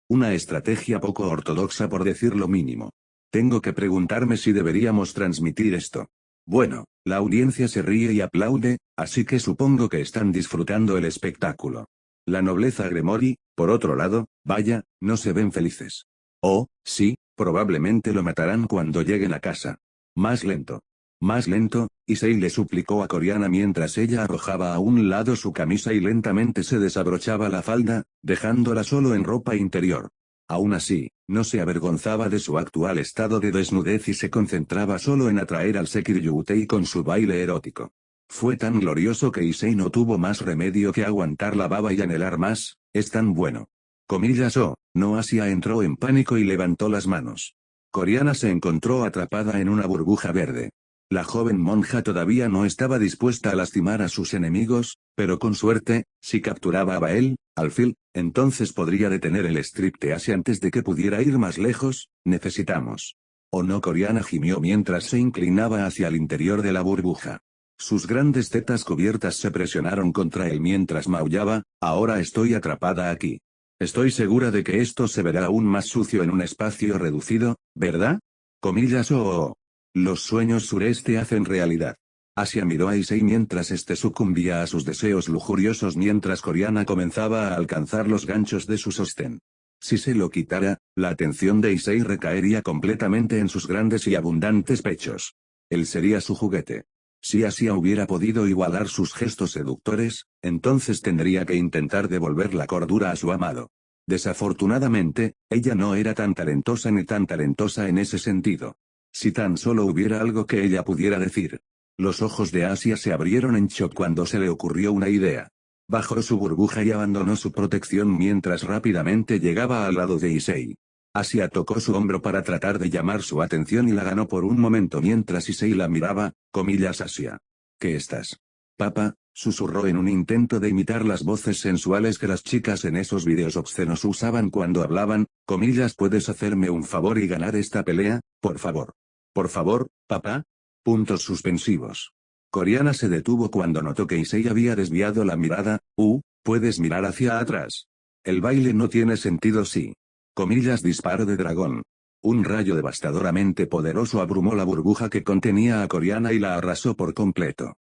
una estrategia poco ortodoxa por decir lo mínimo. Tengo que preguntarme si deberíamos transmitir esto. Bueno, la audiencia se ríe y aplaude, así que supongo que están disfrutando el espectáculo. La nobleza Gremori, por otro lado, vaya, no se ven felices. Oh, sí, probablemente lo matarán cuando lleguen a casa. Más lento. Más lento, Issei le suplicó a Coriana mientras ella arrojaba a un lado su camisa y lentamente se desabrochaba la falda, dejándola solo en ropa interior. Aún así, no se avergonzaba de su actual estado de desnudez y se concentraba solo en atraer al Sekiryutei con su baile erótico. Fue tan glorioso que Issei no tuvo más remedio que aguantar la baba y anhelar más. Es tan bueno. Comillas, no. Asia entró en pánico y levantó las manos. Coriana se encontró atrapada en una burbuja verde. La joven monja todavía no estaba dispuesta a lastimar a sus enemigos, pero con suerte, si capturaba a Bael, Alfil, entonces podría detener el striptease antes de que pudiera ir más lejos. Necesitamos. ¿O no? Coriana gimió mientras se inclinaba hacia el interior de la burbuja. Sus grandes tetas cubiertas se presionaron contra él mientras maullaba. Ahora estoy atrapada aquí. Estoy segura de que esto se verá aún más sucio en un espacio reducido, ¿verdad? Comillas, Los sueños sureste hacen realidad. Asia miró a Issei mientras este sucumbía a sus deseos lujuriosos mientras Coriana comenzaba a alcanzar los ganchos de su sostén. Si se lo quitara, la atención de Issei recaería completamente en sus grandes y abundantes pechos. Él sería su juguete. Si Asia hubiera podido igualar sus gestos seductores, entonces tendría que intentar devolver la cordura a su amado. Desafortunadamente, ella no era tan talentosa ni tan talentosa en ese sentido. Si tan solo hubiera algo que ella pudiera decir. Los ojos de Asia se abrieron en shock cuando se le ocurrió una idea. Bajó su burbuja y abandonó su protección mientras rápidamente llegaba al lado de Issei. Asia tocó su hombro para tratar de llamar su atención y la ganó por un momento mientras Issei la miraba. Comillas, Asia. ¿Qué estás? Papá, susurró en un intento de imitar las voces sensuales que las chicas en esos videos obscenos usaban cuando hablaban. Comillas, ¿puedes hacerme un favor y ganar esta pelea, por favor? Por favor, papá. Puntos suspensivos. Coriana se detuvo cuando notó que Issei había desviado la mirada. Puedes mirar hacia atrás. El baile no tiene sentido si. Comillas, disparo de dragón. Un rayo devastadoramente poderoso abrumó la burbuja que contenía a Coriana y la arrasó por completo.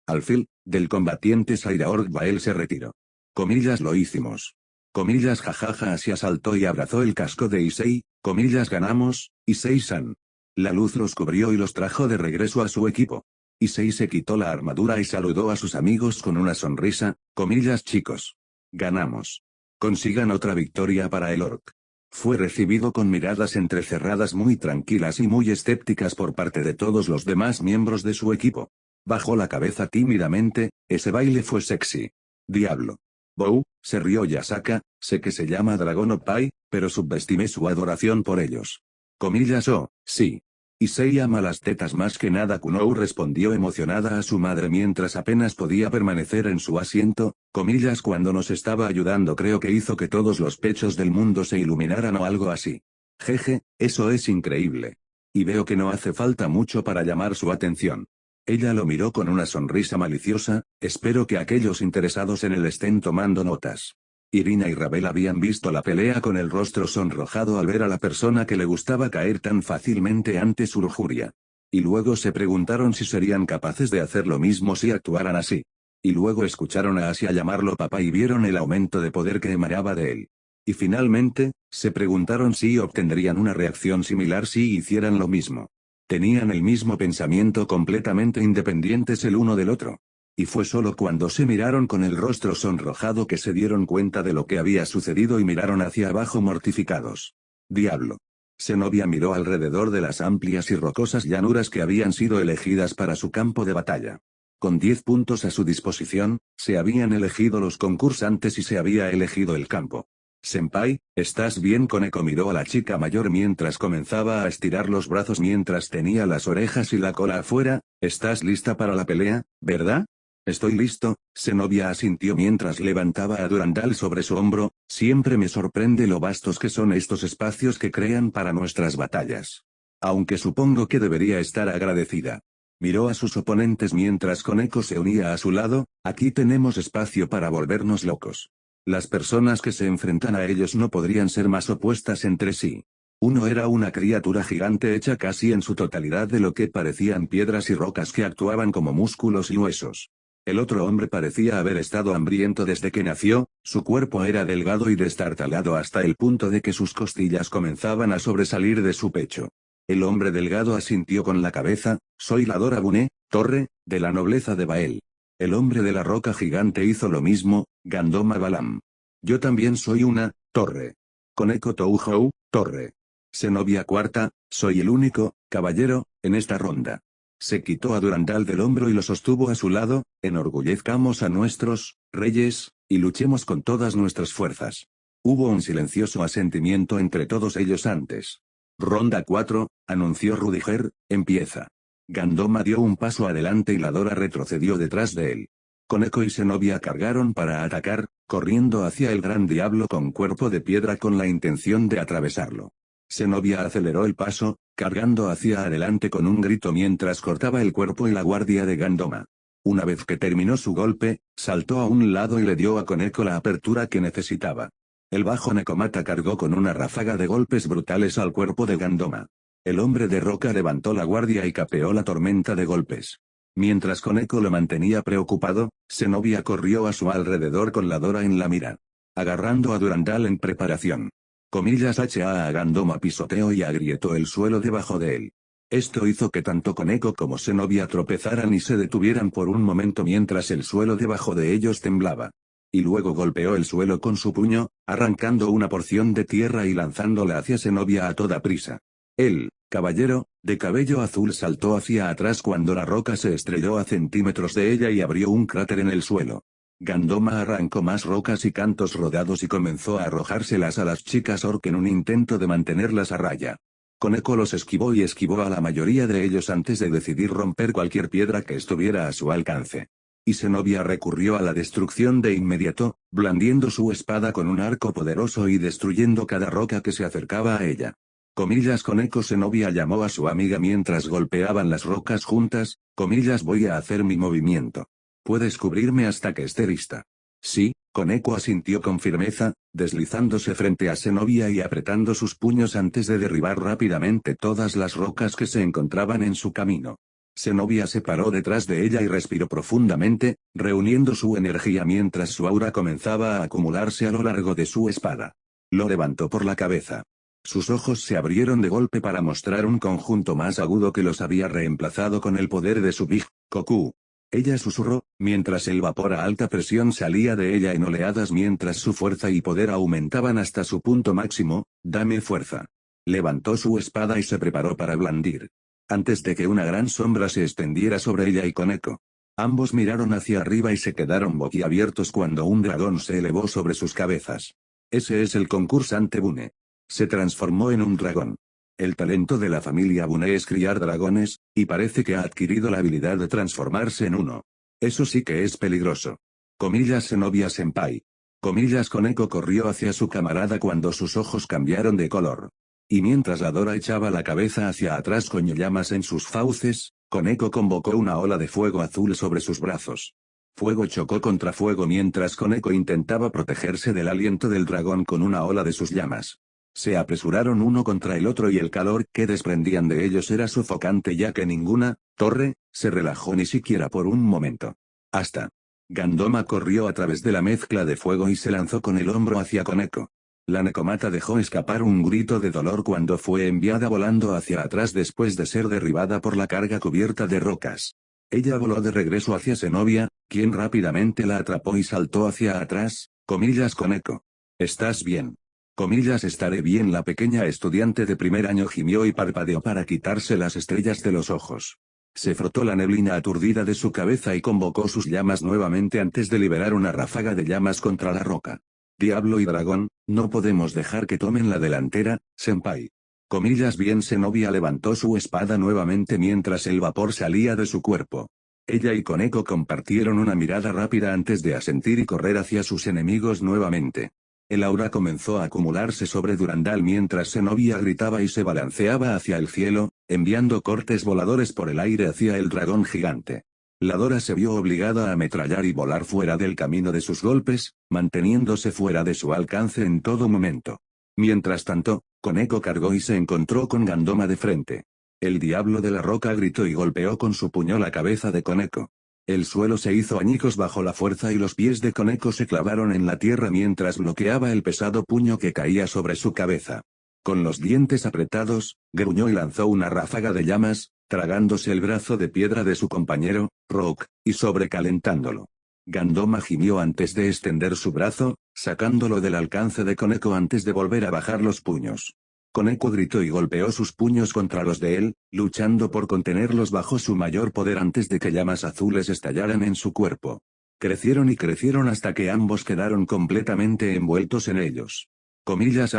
Alfil, del combatiente Sairaorg Bael se retiró. Comillas, lo hicimos. Comillas, jajaja, Asia saltó y abrazó el casco de Issei. Comillas, ganamos, Issei-san. La luz los cubrió y los trajo de regreso a su equipo. Issei se quitó la armadura y saludó a sus amigos con una sonrisa. Comillas, chicos. Ganamos. Consigan otra victoria para el orc. Fue recibido con miradas entrecerradas muy tranquilas y muy escépticas por parte de todos los demás miembros de su equipo. Bajó la cabeza tímidamente. Ese baile fue sexy. Diablo. Bou, se rió Yasaka, sé que se llama Dragon Oppai, pero subestimé su adoración por ellos. Comillas oh, sí. Issei ama las tetas más que nada. Kunou respondió emocionada a su madre mientras apenas podía permanecer en su asiento, comillas cuando nos estaba ayudando creo que hizo que todos los pechos del mundo se iluminaran o algo así. Jeje, eso es increíble. Y veo que no hace falta mucho para llamar su atención. Ella lo miró con una sonrisa maliciosa, espero que aquellos interesados en él estén tomando notas. Irina y Ravel habían visto la pelea con el rostro sonrojado al ver a la persona que le gustaba caer tan fácilmente ante su lujuria. Y luego se preguntaron si serían capaces de hacer lo mismo si actuaran así. Y luego escucharon a Asia llamarlo papá y vieron el aumento de poder que emanaba de él. Y finalmente, se preguntaron si obtendrían una reacción similar si hicieran lo mismo. Tenían el mismo pensamiento completamente independientes el uno del otro. Y fue solo cuando se miraron con el rostro sonrojado que se dieron cuenta de lo que había sucedido y miraron hacia abajo mortificados. Diablo. Zenobia miró alrededor de las amplias y rocosas llanuras que habían sido elegidas para su campo de batalla. Con 10 puntos a su disposición, se habían elegido los concursantes y se había elegido el campo. Senpai, ¿estás bien? Koneko miró a la chica mayor mientras comenzaba a estirar los brazos mientras tenía las orejas y la cola afuera, ¿estás lista para la pelea, verdad? Estoy listo, Zenobia asintió mientras levantaba a Durandal sobre su hombro, siempre me sorprende lo vastos que son estos espacios que crean para nuestras batallas. Aunque supongo que debería estar agradecida. Miró a sus oponentes mientras Koneko se unía a su lado, aquí tenemos espacio para volvernos locos. Las personas que se enfrentan a ellos no podrían ser más opuestas entre sí. Uno era una criatura gigante hecha casi en su totalidad de lo que parecían piedras y rocas que actuaban como músculos y huesos. El otro hombre parecía haber estado hambriento desde que nació, su cuerpo era delgado y destartalado hasta el punto de que sus costillas comenzaban a sobresalir de su pecho. El hombre delgado asintió con la cabeza, soy la Dora Buné, torre, de la nobleza de Bael. El hombre de la roca gigante hizo lo mismo, Gandoma Balam. Yo también soy una, torre. Koneko Touhou, torre. Zenobia cuarta, soy el único, caballero, en esta ronda. Se quitó a Durandal del hombro y lo sostuvo a su lado, enorgullezcamos a nuestros reyes, y luchemos con todas nuestras fuerzas. Hubo un silencioso asentimiento entre todos ellos antes. Ronda 4, anunció Rudiger, empieza. Gandoma dio un paso adelante y la Dora retrocedió detrás de él. Koneko y Zenobia cargaron para atacar, corriendo hacia el gran diablo con cuerpo de piedra con la intención de atravesarlo. Zenobia aceleró el paso, cargando hacia adelante con un grito mientras cortaba el cuerpo y la guardia de Gandoma. Una vez que terminó su golpe, saltó a un lado y le dio a Koneko la apertura que necesitaba. El bajo Nekomata cargó con una ráfaga de golpes brutales al cuerpo de Gandoma. El hombre de roca levantó la guardia y capeó la tormenta de golpes. Mientras Koneko lo mantenía preocupado, Zenobia corrió a su alrededor con la Dora en la mira. Agarrando a Durandal en preparación. Comillas HA a Gandoma pisoteó y agrietó el suelo debajo de él. Esto hizo que tanto Koneko como Zenobia tropezaran y se detuvieran por un momento mientras el suelo debajo de ellos temblaba. Y luego golpeó el suelo con su puño, arrancando una porción de tierra y lanzándola hacia Zenobia a toda prisa. El caballero, de cabello azul saltó hacia atrás cuando la roca se estrelló a centímetros de ella y abrió un cráter en el suelo. Gandoma arrancó más rocas y cantos rodados y comenzó a arrojárselas a las chicas orc en un intento de mantenerlas a raya. Koneko los esquivó y esquivó a la mayoría de ellos antes de decidir romper cualquier piedra que estuviera a su alcance. Y Zenobia recurrió a la destrucción de inmediato, blandiendo su espada con un arco poderoso y destruyendo cada roca que se acercaba a ella. Comillas Koneko Zenobia llamó a su amiga mientras golpeaban las rocas juntas, comillas voy a hacer mi movimiento. Puedes cubrirme hasta que esté lista. Sí, Koneko asintió con firmeza, deslizándose frente a Zenobia y apretando sus puños antes de derribar rápidamente todas las rocas que se encontraban en su camino. Zenobia se paró detrás de ella y respiró profundamente, reuniendo su energía mientras su aura comenzaba a acumularse a lo largo de su espada. Lo levantó por la cabeza. Sus ojos se abrieron de golpe para mostrar un conjunto más agudo que los había reemplazado con el poder de su Big Goku. Ella susurró, mientras el vapor a alta presión salía de ella en oleadas mientras su fuerza y poder aumentaban hasta su punto máximo, dame fuerza. Levantó su espada y se preparó para blandir. Antes de que una gran sombra se extendiera sobre ella y Koneko. Ambos miraron hacia arriba y se quedaron boquiabiertos cuando un dragón se elevó sobre sus cabezas. Ese es el concursante Bune. Se transformó en un dragón. El talento de la familia Bune es criar dragones, y parece que ha adquirido la habilidad de transformarse en uno. Eso sí que es peligroso. Comillas Zenobia Senpai. Comillas Koneko corrió hacia su camarada cuando sus ojos cambiaron de color. Y mientras la Dora echaba la cabeza hacia atrás con llamas en sus fauces, Koneko convocó una ola de fuego azul sobre sus brazos. Fuego chocó contra fuego mientras Koneko intentaba protegerse del aliento del dragón con una ola de sus llamas. Se apresuraron uno contra el otro y el calor que desprendían de ellos era sofocante ya que ninguna torre se relajó ni siquiera por un momento. Hasta. Gandoma corrió a través de la mezcla de fuego y se lanzó con el hombro hacia Koneko. La Nekomata dejó escapar un grito de dolor cuando fue enviada volando hacia atrás después de ser derribada por la carga cubierta de rocas. Ella voló de regreso hacia Zenobia, quien rápidamente la atrapó y saltó hacia atrás. Comillas Koneko. ¿Estás bien? Comillas estaré bien. La pequeña estudiante de primer año gimió y parpadeó para quitarse las estrellas de los ojos. Se frotó la neblina aturdida de su cabeza y convocó sus llamas nuevamente antes de liberar una ráfaga de llamas contra la roca. Diablo y dragón, no podemos dejar que tomen la delantera, senpai. Comillas bien. Zenobia levantó su espada nuevamente mientras el vapor salía de su cuerpo. Ella y Koneko compartieron una mirada rápida antes de asentir y correr hacia sus enemigos nuevamente. El aura comenzó a acumularse sobre Durandal mientras Zenobia gritaba y se balanceaba hacia el cielo, enviando cortes voladores por el aire hacia el dragón gigante. La Dora se vio obligada a ametrallar y volar fuera del camino de sus golpes, manteniéndose fuera de su alcance en todo momento. Mientras tanto, Koneko cargó y se encontró con Gandoma de frente. El diablo de la roca gritó y golpeó con su puño la cabeza de Koneko. El suelo se hizo añicos bajo la fuerza y los pies de Koneko se clavaron en la tierra mientras bloqueaba el pesado puño que caía sobre su cabeza. Con los dientes apretados, gruñó y lanzó una ráfaga de llamas, tragándose el brazo de piedra de su compañero, Rock, y sobrecalentándolo. Gandoma gimió antes de extender su brazo, sacándolo del alcance de Koneko antes de volver a bajar los puños. Koneko gritó y golpeó sus puños contra los de él, luchando por contenerlos bajo su mayor poder antes de que llamas azules estallaran en su cuerpo. Crecieron y crecieron hasta que ambos quedaron completamente envueltos en ellos. Comillas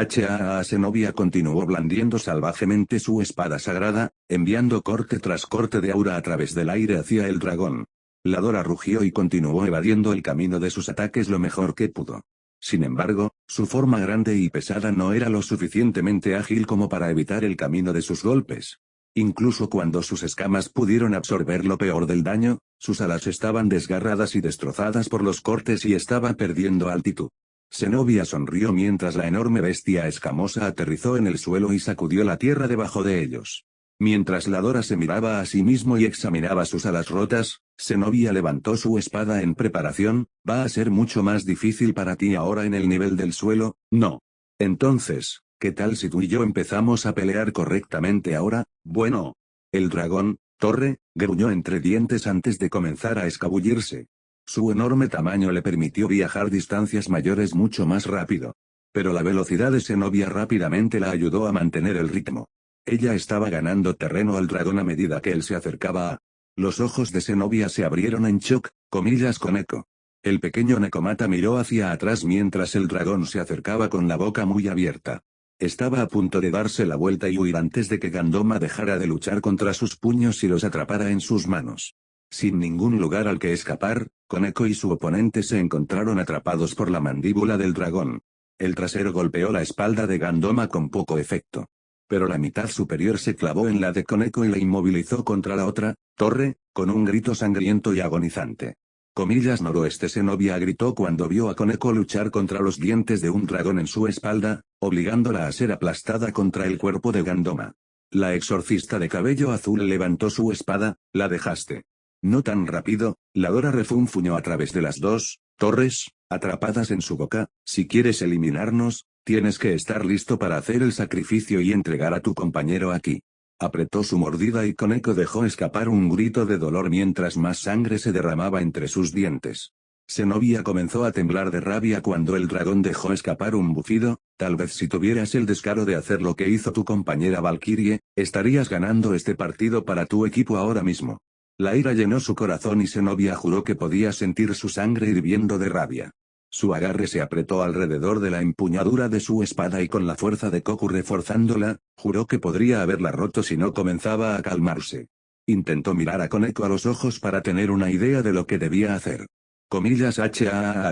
Zenobia continuó blandiendo salvajemente su espada sagrada, enviando corte tras corte de aura a través del aire hacia el dragón. La Dora rugió y continuó evadiendo el camino de sus ataques lo mejor que pudo. Sin embargo, su forma grande y pesada no era lo suficientemente ágil como para evitar el camino de sus golpes. Incluso cuando sus escamas pudieron absorber lo peor del daño, sus alas estaban desgarradas y destrozadas por los cortes y estaba perdiendo altitud. Zenobia sonrió mientras la enorme bestia escamosa aterrizó en el suelo y sacudió la tierra debajo de ellos. Mientras la Dora se miraba a sí mismo y examinaba sus alas rotas, Zenobia levantó su espada en preparación. ¿Va a ser mucho más difícil para ti ahora en el nivel del suelo? No. Entonces, ¿qué tal si tú y yo empezamos a pelear correctamente ahora? Bueno. El dragón, torre, gruñó entre dientes antes de comenzar a escabullirse. Su enorme tamaño le permitió viajar distancias mayores mucho más rápido. Pero la velocidad de Zenobia rápidamente la ayudó a mantener el ritmo. Ella estaba ganando terreno al dragón a medida que él se acercaba a... Los ojos de Zenobia se abrieron en shock, comillas Koneko. El pequeño Nekomata miró hacia atrás mientras el dragón se acercaba con la boca muy abierta. Estaba a punto de darse la vuelta y huir antes de que Gandoma dejara de luchar contra sus puños y los atrapara en sus manos. Sin ningún lugar al que escapar, Koneko y su oponente se encontraron atrapados por la mandíbula del dragón. El trasero golpeó la espalda de Gandoma con poco efecto. Pero la mitad superior se clavó en la de Koneko y la inmovilizó contra la otra torre, con un grito sangriento y agonizante. Comillas noroeste Zenobia gritó cuando vio a Koneko luchar contra los dientes de un dragón en su espalda, obligándola a ser aplastada contra el cuerpo de Gandoma. La exorcista de cabello azul levantó su espada. ¿La dejaste? No tan rápido. La Dora refunfuñó a través de las dos torres, atrapadas en su boca. Si quieres eliminarnos, tienes que estar listo para hacer el sacrificio y entregar a tu compañero aquí. Apretó su mordida y Koneko dejó escapar un grito de dolor mientras más sangre se derramaba entre sus dientes. Zenobia comenzó a temblar de rabia cuando el dragón dejó escapar un bufido. Tal vez si tuvieras el descaro de hacer lo que hizo tu compañera Valkyrie, estarías ganando este partido para tu equipo ahora mismo. La ira llenó su corazón y Zenobia juró que podía sentir su sangre hirviendo de rabia. Su agarre se apretó alrededor de la empuñadura de su espada y con la fuerza de Koku reforzándola, juró que podría haberla roto si no comenzaba a calmarse. Intentó mirar a Koneko a los ojos para tener una idea de lo que debía hacer.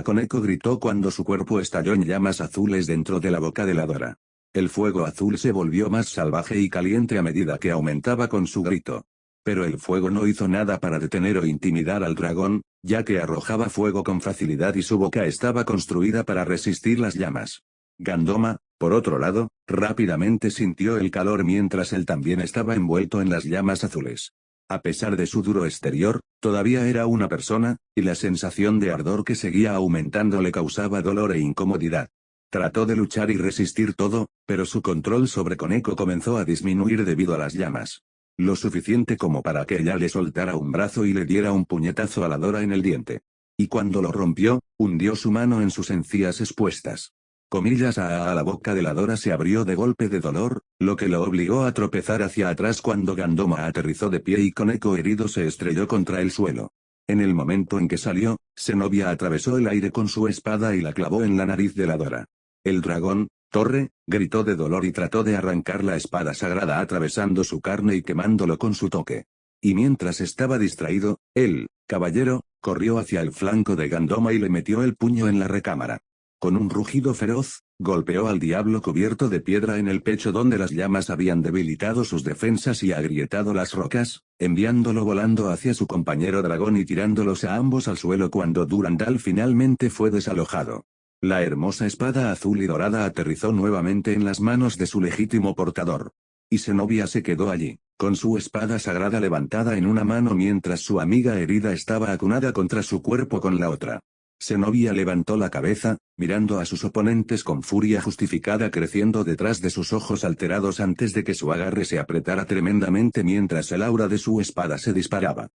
Koneko gritó cuando su cuerpo estalló en llamas azules dentro de la boca de la Dora. El fuego azul se volvió más salvaje y caliente a medida que aumentaba con su grito. Pero el fuego no hizo nada para detener o intimidar al dragón, ya que arrojaba fuego con facilidad y su boca estaba construida para resistir las llamas. Gandoma, por otro lado, rápidamente sintió el calor mientras él también estaba envuelto en las llamas azules. A pesar de su duro exterior, todavía era una persona, y la sensación de ardor que seguía aumentando le causaba dolor e incomodidad. Trató de luchar y resistir todo, pero su control sobre Koneko comenzó a disminuir debido a las llamas. Lo suficiente como para que ella le soltara un brazo y le diera un puñetazo a la Dora en el diente. Y cuando lo rompió, hundió su mano en sus encías expuestas. La boca de la Dora se abrió de golpe de dolor, lo que lo obligó a tropezar hacia atrás cuando Gandoma aterrizó de pie y Koneko herido se estrelló contra el suelo. En el momento en que salió, Zenobia atravesó el aire con su espada y la clavó en la nariz de la Dora. El dragón, Torre, gritó de dolor y trató de arrancar la espada sagrada atravesando su carne y quemándolo con su toque. Y mientras estaba distraído, el caballero, corrió hacia el flanco de Gandoma y le metió el puño en la recámara. Con un rugido feroz, golpeó al diablo cubierto de piedra en el pecho donde las llamas habían debilitado sus defensas y agrietado las rocas, enviándolo volando hacia su compañero dragón y tirándolos a ambos al suelo cuando Durandal finalmente fue desalojado. La hermosa espada azul y dorada aterrizó nuevamente en las manos de su legítimo portador. Y Zenobia se quedó allí, con su espada sagrada levantada en una mano mientras su amiga herida estaba acunada contra su cuerpo con la otra. Zenobia levantó la cabeza, mirando a sus oponentes con furia justificada creciendo detrás de sus ojos alterados antes de que su agarre se apretara tremendamente mientras el aura de su espada se disparaba.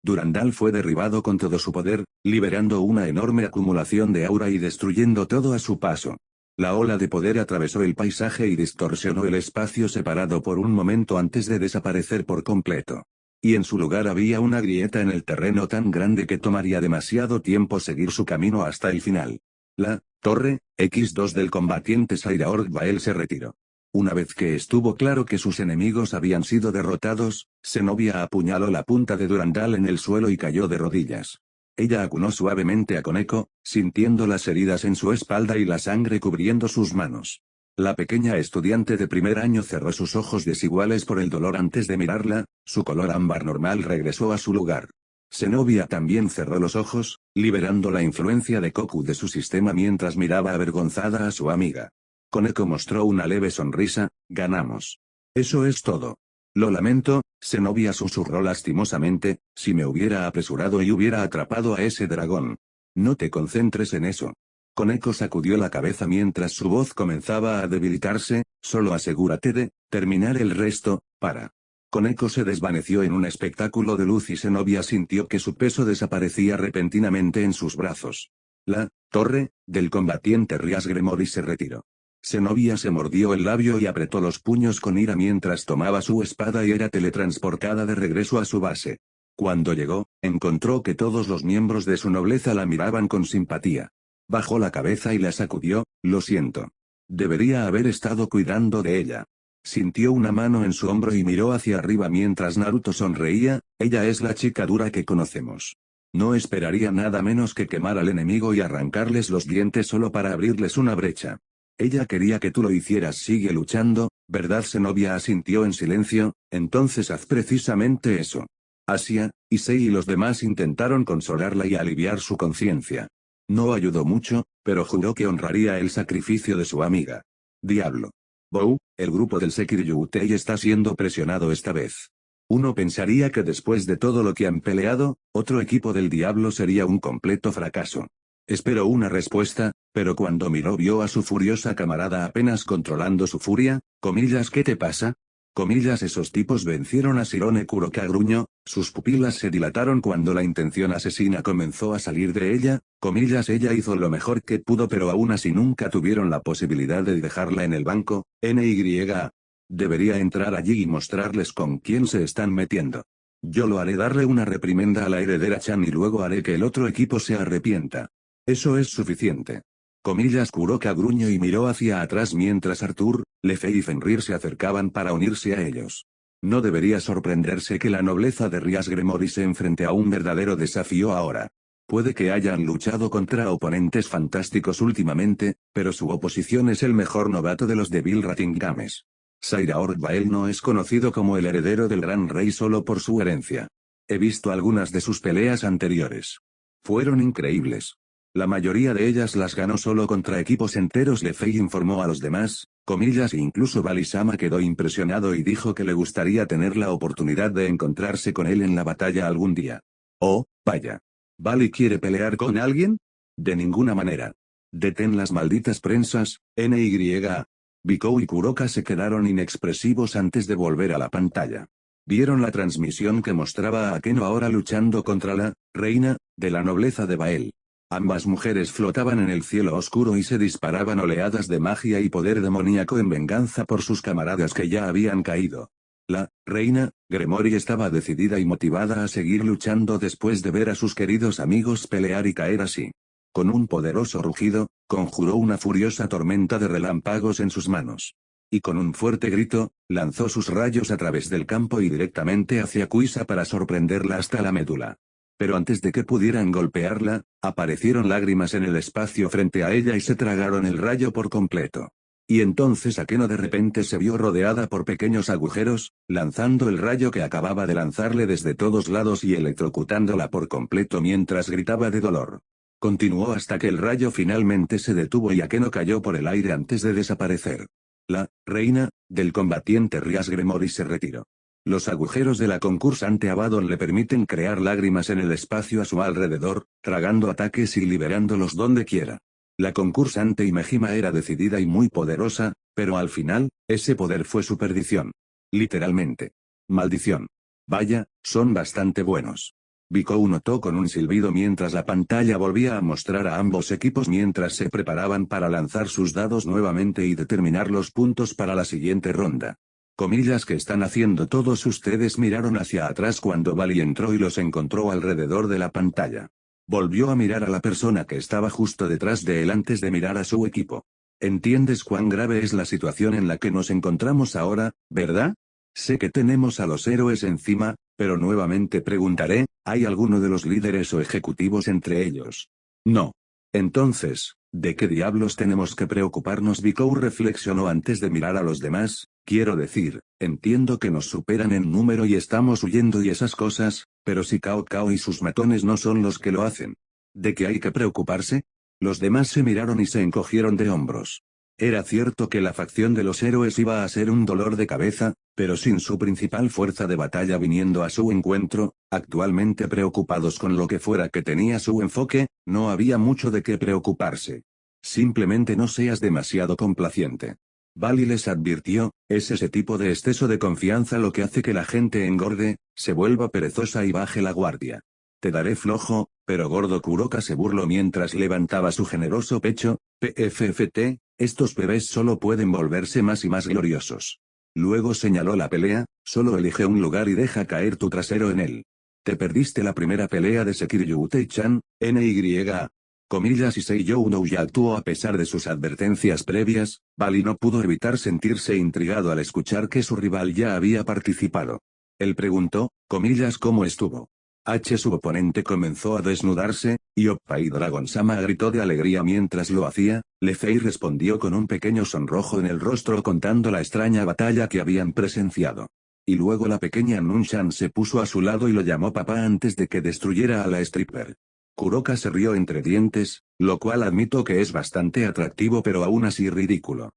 Durandal fue derribado con todo su poder, liberando una enorme acumulación de aura y destruyendo todo a su paso. La ola de poder atravesó el paisaje y distorsionó el espacio separado por un momento antes de desaparecer por completo. Y en su lugar había una grieta en el terreno tan grande que tomaría demasiado tiempo seguir su camino hasta el final. La torre X2 del combatiente Sairaord Bael se retiró. Una vez que estuvo claro que sus enemigos habían sido derrotados, Zenobia apuñaló la punta de Durandal en el suelo y cayó de rodillas. Ella acunó suavemente a Koneko, sintiendo las heridas en su espalda y la sangre cubriendo sus manos. La pequeña estudiante de primer año cerró sus ojos desiguales por el dolor antes de mirarla, su color ámbar normal regresó a su lugar. Zenobia también cerró los ojos, liberando la influencia de Koku de su sistema mientras miraba avergonzada a su amiga. Koneko mostró una leve sonrisa, ganamos. Eso es todo. Lo lamento, Zenobia susurró lastimosamente, si me hubiera apresurado y hubiera atrapado a ese dragón. No te concentres en eso. Koneko sacudió la cabeza mientras su voz comenzaba a debilitarse, solo asegúrate de terminar el resto, para. Koneko se desvaneció en un espectáculo de luz y Zenobia sintió que su peso desaparecía repentinamente en sus brazos. La torre del combatiente Rias Gremory se retiró. Zenobia se mordió el labio y apretó los puños con ira mientras tomaba su espada y era teletransportada de regreso a su base. Cuando llegó, encontró que todos los miembros de su nobleza la miraban con simpatía. Bajó la cabeza y la sacudió, lo siento. Debería haber estado cuidando de ella. Sintió una mano en su hombro y miró hacia arriba mientras Naruto sonreía, ella es la chica dura que conocemos. No esperaría nada menos que quemar al enemigo y arrancarles los dientes solo para abrirles una brecha. Ella quería que tú lo hicieras. Sigue luchando, ¿verdad? Zenobia asintió en silencio, entonces haz precisamente eso. Asia, Issei y los demás intentaron consolarla y aliviar su conciencia. No ayudó mucho, pero juró que honraría el sacrificio de su amiga. Diablo. Bou, el grupo del Sekiryutei está siendo presionado esta vez. Uno pensaría que después de todo lo que han peleado, otro equipo del diablo sería un completo fracaso. Esperó una respuesta, pero cuando miró vio a su furiosa camarada apenas controlando su furia, ¿qué te pasa? Esos tipos vencieron a Shirone Kuroka gruñó, sus pupilas se dilataron cuando la intención asesina comenzó a salir de ella, ella hizo lo mejor que pudo pero aún así nunca tuvieron la posibilidad de dejarla en el banco, Debería entrar allí y mostrarles con quién se están metiendo. Yo lo haré darle una reprimenda a la heredera Chan y luego haré que el otro equipo se arrepienta. Eso es suficiente. Comillas Kuroka gruñó y miró hacia atrás mientras Arthur, Lefei y Fenrir se acercaban para unirse a ellos. No debería sorprenderse que la nobleza de Rias Gremory se enfrente a un verdadero desafío ahora. Puede que hayan luchado contra oponentes fantásticos últimamente, pero su oposición es el mejor novato de los Devil Ratingames. Sairaor Bael no es conocido como el heredero del gran rey solo por su herencia. He visto algunas de sus peleas anteriores. Fueron increíbles. La mayoría de ellas las ganó solo contra equipos enteros. Lefei informó a los demás, comillas, e incluso Balisama quedó impresionado y dijo que le gustaría tener la oportunidad de encontrarse con él en la batalla algún día. Oh, vaya. ¿Bali quiere pelear con alguien? De ninguna manera. Detén las malditas prensas, NY. Bikou y Kuroka se quedaron inexpresivos antes de volver a la pantalla. Vieron la transmisión que mostraba a Akeno ahora luchando contra la reina de la nobleza de Bael. Ambas mujeres flotaban en el cielo oscuro y se disparaban oleadas de magia y poder demoníaco en venganza por sus camaradas que ya habían caído. La reina, Gremory, estaba decidida y motivada a seguir luchando después de ver a sus queridos amigos pelear y caer así. Con un poderoso rugido, conjuró una furiosa tormenta de relámpagos en sus manos. Y con un fuerte grito, lanzó sus rayos a través del campo y directamente hacia Kuisa para sorprenderla hasta la médula. Pero antes de que pudieran golpearla, aparecieron lágrimas en el espacio frente a ella y se tragaron el rayo por completo. Y entonces Akeno de repente se vio rodeada por pequeños agujeros, lanzando el rayo que acababa de lanzarle desde todos lados y electrocutándola por completo mientras gritaba de dolor. Continuó hasta que el rayo finalmente se detuvo y Akeno cayó por el aire antes de desaparecer. La reina del combatiente Rias Gremory se retiró. Los agujeros de la concursante Abaddon le permiten crear lágrimas en el espacio a su alrededor, tragando ataques y liberándolos donde quiera. La concursante Imejima era decidida y muy poderosa, pero al final, ese poder fue su perdición. Literalmente. Maldición. Vaya, son bastante buenos. Bikou notó con un silbido mientras la pantalla volvía a mostrar a ambos equipos mientras se preparaban para lanzar sus dados nuevamente y determinar los puntos para la siguiente ronda. Comillas, ¿qué están haciendo todos ustedes? Miraron hacia atrás cuando Bali entró y los encontró alrededor de la pantalla. Volvió a mirar a la persona que estaba justo detrás de él antes de mirar a su equipo. ¿Entiendes cuán grave es la situación en la que nos encontramos ahora, verdad? Sé que tenemos a los héroes encima, pero nuevamente preguntaré, ¿hay alguno de los líderes o ejecutivos entre ellos? No. Entonces, ¿de qué diablos tenemos que preocuparnos? Bikou reflexionó antes de mirar a los demás. Quiero decir, entiendo que nos superan en número y estamos huyendo y esas cosas, pero si Cao Cao y sus matones no son los que lo hacen. ¿De qué hay que preocuparse? Los demás se miraron y se encogieron de hombros. Era cierto que la facción de los héroes iba a ser un dolor de cabeza, pero sin su principal fuerza de batalla viniendo a su encuentro, actualmente preocupados con lo que fuera que tenía su enfoque, no había mucho de qué preocuparse. Simplemente no seas demasiado complaciente. Bali les advirtió, es ese tipo de exceso de confianza lo que hace que la gente engorde, se vuelva perezosa y baje la guardia. Te daré flojo, pero gordo. Kuroka se burló mientras levantaba su generoso pecho. PFFT, estos bebés solo pueden volverse más y más gloriosos. Luego señaló la pelea, solo elige un lugar y deja caer tu trasero en él. Te perdiste la primera pelea de Sekiryu Utei-chan, NY. Comillas, y Seiyou no ya actuó a pesar de sus advertencias previas. Bali no pudo evitar sentirse intrigado al escuchar que su rival ya había participado. Él preguntó, comillas, ¿cómo estuvo? Su oponente comenzó a desnudarse, y Oppai Dragon-sama gritó de alegría mientras lo hacía. Lefei respondió con un pequeño sonrojo en el rostro contando la extraña batalla que habían presenciado. Y luego la pequeña Nunchan se puso a su lado y lo llamó papá antes de que destruyera a la stripper. Kuroka se rió entre dientes, lo cual admito que es bastante atractivo pero aún así ridículo.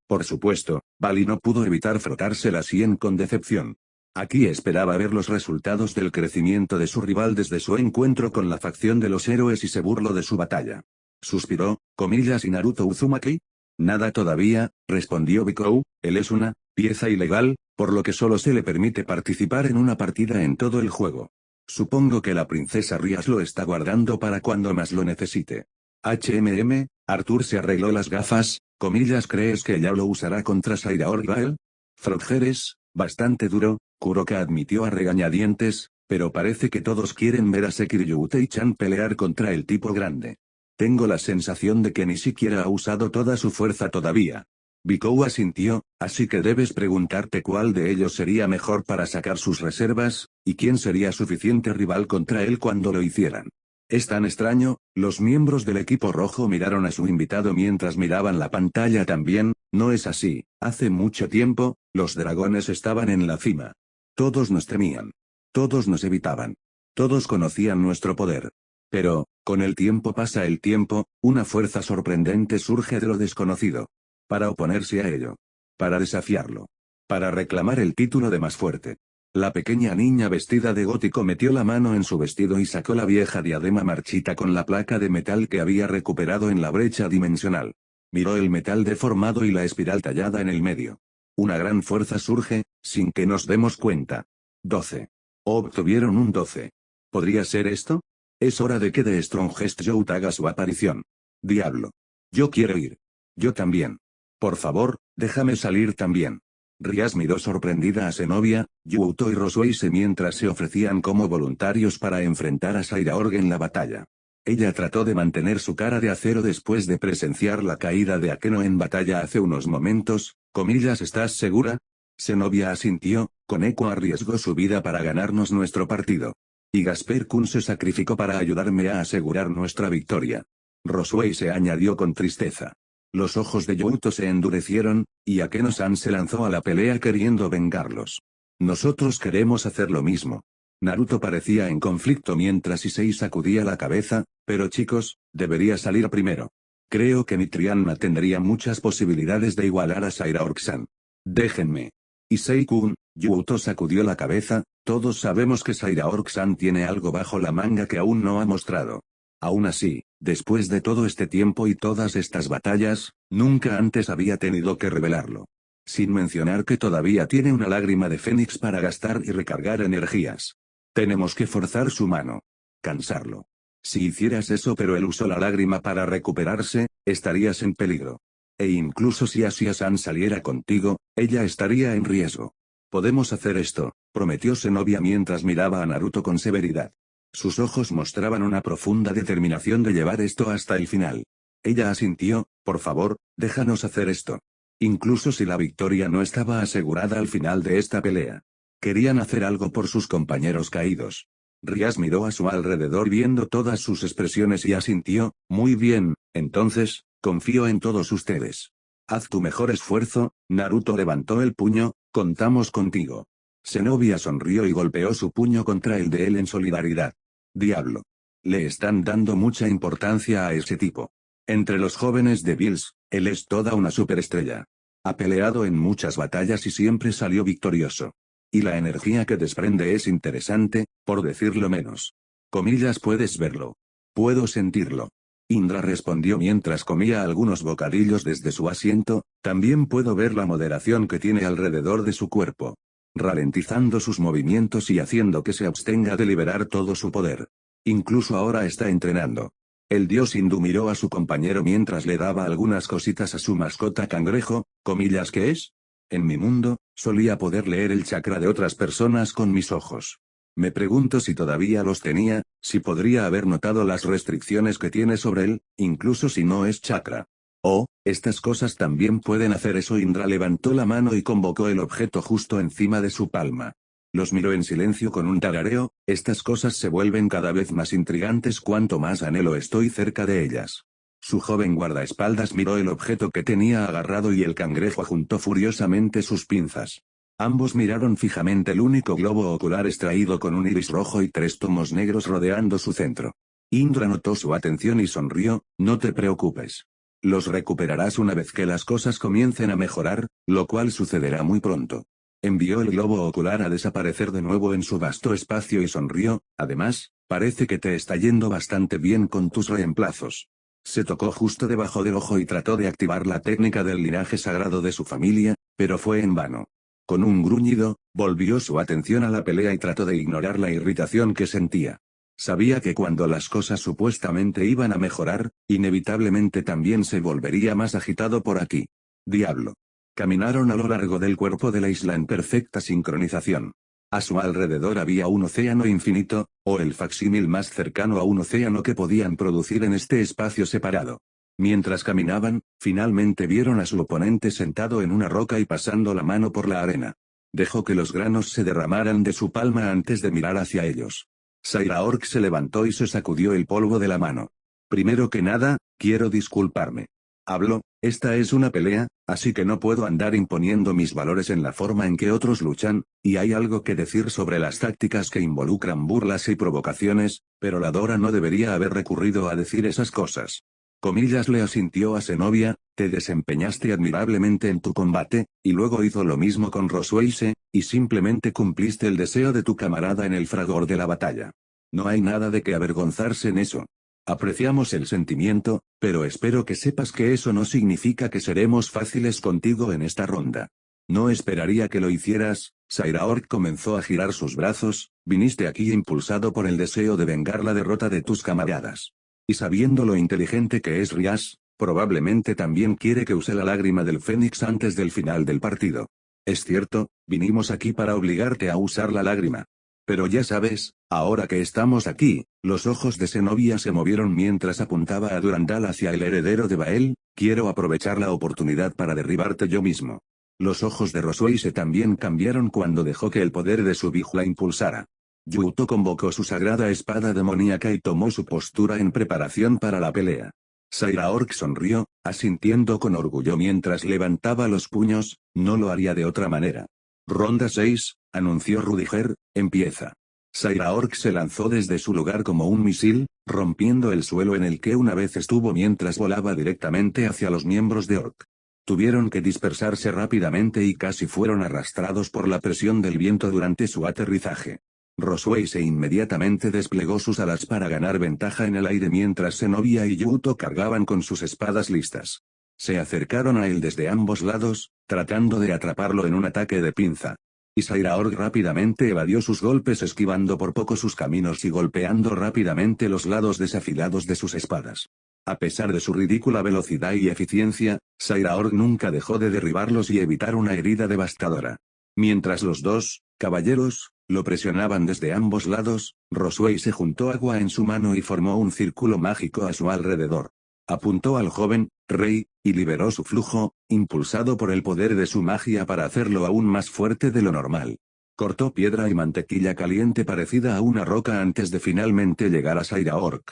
Por supuesto, Bali no pudo evitar frotarse la sien con decepción. Aquí esperaba ver los resultados del crecimiento de su rival desde su encuentro con la facción de los héroes y se burló de su batalla. Suspiró, comillas, ¿y Naruto Uzumaki? Nada todavía, respondió Bikou, él es una pieza ilegal, por lo que solo se le permite participar en una partida en todo el juego. Supongo que la princesa Rias lo está guardando para cuando más lo necesite. Arthur se arregló las gafas, comillas, ¿crees que ella lo usará contra Saira Orgael? Frogger es bastante duro, Kuroka admitió a regañadientes, pero parece que todos quieren ver a Sekiryu Utei-chan pelear contra el tipo grande. Tengo la sensación de que ni siquiera ha usado toda su fuerza todavía. Bikou asintió, así que debes preguntarte cuál de ellos sería mejor para sacar sus reservas, y quién sería suficiente rival contra él cuando lo hicieran. Es tan extraño, los miembros del equipo rojo miraron a su invitado mientras miraban la pantalla también, no es así, hace mucho tiempo, los dragones estaban en la cima. Todos nos temían. Todos nos evitaban. Todos conocían nuestro poder. Pero, con el tiempo pasa el tiempo, una fuerza sorprendente surge de lo desconocido. Para oponerse a ello. Para desafiarlo. Para reclamar el título de más fuerte. La pequeña niña vestida de gótico metió la mano en su vestido y sacó la vieja diadema marchita con la placa de metal que había recuperado en la brecha dimensional. Miró el metal deformado y la espiral tallada en el medio. Una gran fuerza surge, sin que nos demos cuenta. 12. Obtuvieron un 12. ¿Podría ser esto? Es hora de que The Strongest Youth haga su aparición. Diablo. Yo quiero ir. Yo también. Por favor, déjame salir también. Rias miró sorprendida a Zenobia, Yuuto y Rosueise mientras se ofrecían como voluntarios para enfrentar a Sairaorg en la batalla. Ella trató de mantener su cara de acero después de presenciar la caída de Akeno en batalla hace unos momentos, comillas, ¿estás segura? Zenobia asintió, Koneko arriesgó su vida para ganarnos nuestro partido. Y Gasper-kun se sacrificó para ayudarme a asegurar nuestra victoria. Rosueise añadió con tristeza. Los ojos de Yuuto se endurecieron, y Akeno-san se lanzó a la pelea queriendo vengarlos. Nosotros queremos hacer lo mismo. Naruto parecía en conflicto mientras Issei sacudía la cabeza, pero chicos, debería salir primero. Creo que Mitrianna tendría muchas posibilidades de igualar a Sairaorg-san. Déjenme. Issei-kun, Yuuto sacudió la cabeza, todos sabemos que Sairaorg-san tiene algo bajo la manga que aún no ha mostrado. Aún así, después de todo este tiempo y todas estas batallas, nunca antes había tenido que revelarlo. Sin mencionar que todavía tiene una lágrima de Fénix para gastar y recargar energías. Tenemos que forzar su mano. Cansarlo. Si hicieras eso pero él usó la lágrima para recuperarse, estarías en peligro. E incluso si Asia-san saliera contigo, ella estaría en riesgo. Podemos hacer esto, prometió Zenobia mientras miraba a Naruto con severidad. Sus ojos mostraban una profunda determinación de llevar esto hasta el final. Ella asintió, por favor, déjanos hacer esto. Incluso si la victoria no estaba asegurada al final de esta pelea. Querían hacer algo por sus compañeros caídos. Rias miró a su alrededor viendo todas sus expresiones y asintió, muy bien, entonces, confío en todos ustedes. Haz tu mejor esfuerzo, Naruto levantó el puño, contamos contigo. Zenobia sonrió y golpeó su puño contra el de él en solidaridad. Diablo. Le están dando mucha importancia a ese tipo. Entre los jóvenes de Bills, él es toda una superestrella. Ha peleado en muchas batallas y siempre salió victorioso. Y la energía que desprende es interesante, por decirlo menos. Comillas, puedes verlo. Puedo sentirlo. Indra respondió mientras comía algunos bocadillos desde su asiento, también puedo ver la moderación que tiene alrededor de su cuerpo. Ralentizando sus movimientos y haciendo que se abstenga de liberar todo su poder. Incluso ahora está entrenando. El dios hindú miró a su compañero mientras le daba algunas cositas a su mascota cangrejo, comillas, ¿qué es? En mi mundo, solía poder leer el chakra de otras personas con mis ojos. Me pregunto si todavía los tenía, si podría haber notado las restricciones que tiene sobre él, incluso si no es chakra. Oh, estas cosas también pueden hacer eso. Indra levantó la mano y convocó el objeto justo encima de su palma. Los miró en silencio con un tarareo, estas cosas se vuelven cada vez más intrigantes cuanto más anhelo estoy cerca de ellas. Su joven guardaespaldas miró el objeto que tenía agarrado y el cangrejo juntó furiosamente sus pinzas. Ambos miraron fijamente el único globo ocular extraído con un iris rojo y 3 tomos negros rodeando su centro. Indra notó su atención y sonrió, no te preocupes. Los recuperarás una vez que las cosas comiencen a mejorar, lo cual sucederá muy pronto. Envió el globo ocular a desaparecer de nuevo en su vasto espacio y sonrió, además, parece que te está yendo bastante bien con tus reemplazos. Se tocó justo debajo del ojo y trató de activar la técnica del linaje sagrado de su familia, pero fue en vano. Con un gruñido, volvió su atención a la pelea y trató de ignorar la irritación que sentía. Sabía que cuando las cosas supuestamente iban a mejorar, inevitablemente también se volvería más agitado por aquí. Diablo. Caminaron a lo largo del cuerpo de la isla en perfecta sincronización. A su alrededor había un océano infinito, o el facsímil más cercano a un océano que podían producir en este espacio separado. Mientras caminaban, finalmente vieron a su oponente sentado en una roca y pasando la mano por la arena. Dejó que los granos se derramaran de su palma antes de mirar hacia ellos. Sairaorg se levantó y se sacudió el polvo de la mano. Primero que nada, quiero disculparme. Habló, esta es una pelea, así que no puedo andar imponiendo mis valores en la forma en que otros luchan, y hay algo que decir sobre las tácticas que involucran burlas y provocaciones, pero la Dora no debería haber recurrido a decir esas cosas. Comillas le asintió a Zenobia, te desempeñaste admirablemente en tu combate, y luego hizo lo mismo con Rosweise, y simplemente cumpliste el deseo de tu camarada en el fragor de la batalla. No hay nada de que avergonzarse en eso. Apreciamos el sentimiento, pero espero que sepas que eso no significa que seremos fáciles contigo en esta ronda. No esperaría que lo hicieras. Sairaorg comenzó a girar sus brazos, viniste aquí impulsado por el deseo de vengar la derrota de tus camaradas. Y sabiendo lo inteligente que es Rias, probablemente también quiere que use la lágrima del Fénix antes del final del partido. Es cierto, vinimos aquí para obligarte a usar la lágrima. Pero ya sabes, ahora que estamos aquí, los ojos de Zenobia se movieron mientras apuntaba a Durandal hacia el heredero de Bael, quiero aprovechar la oportunidad para derribarte yo mismo. Los ojos de Rosweise también cambiaron cuando dejó que el poder de su la impulsara. Yuto convocó su sagrada espada demoníaca y tomó su postura en preparación para la pelea. Sairaorg sonrió, asintiendo con orgullo mientras levantaba los puños, no lo haría de otra manera. Ronda 6, anunció Rudiger, empieza. Sairaorg se lanzó desde su lugar como un misil, rompiendo el suelo en el que una vez estuvo mientras volaba directamente hacia los miembros de Orc. Tuvieron que dispersarse rápidamente y casi fueron arrastrados por la presión del viento durante su aterrizaje. Rosweise inmediatamente desplegó sus alas para ganar ventaja en el aire mientras Zenobia y Yuto cargaban con sus espadas listas. Se acercaron a él desde ambos lados, tratando de atraparlo en un ataque de pinza. Y Sairaorg rápidamente evadió sus golpes esquivando por poco sus caminos y golpeando rápidamente los lados desafilados de sus espadas. A pesar de su ridícula velocidad y eficiencia, Sairaorg nunca dejó de derribarlos y evitar una herida devastadora. Mientras los dos, caballeros, lo presionaban desde ambos lados, Rosweise juntó agua en su mano y formó un círculo mágico a su alrededor. Apuntó al joven, rey, y liberó su flujo, impulsado por el poder de su magia para hacerlo aún más fuerte de lo normal. Cortó piedra y mantequilla caliente parecida a una roca antes de finalmente llegar a Sairaorg.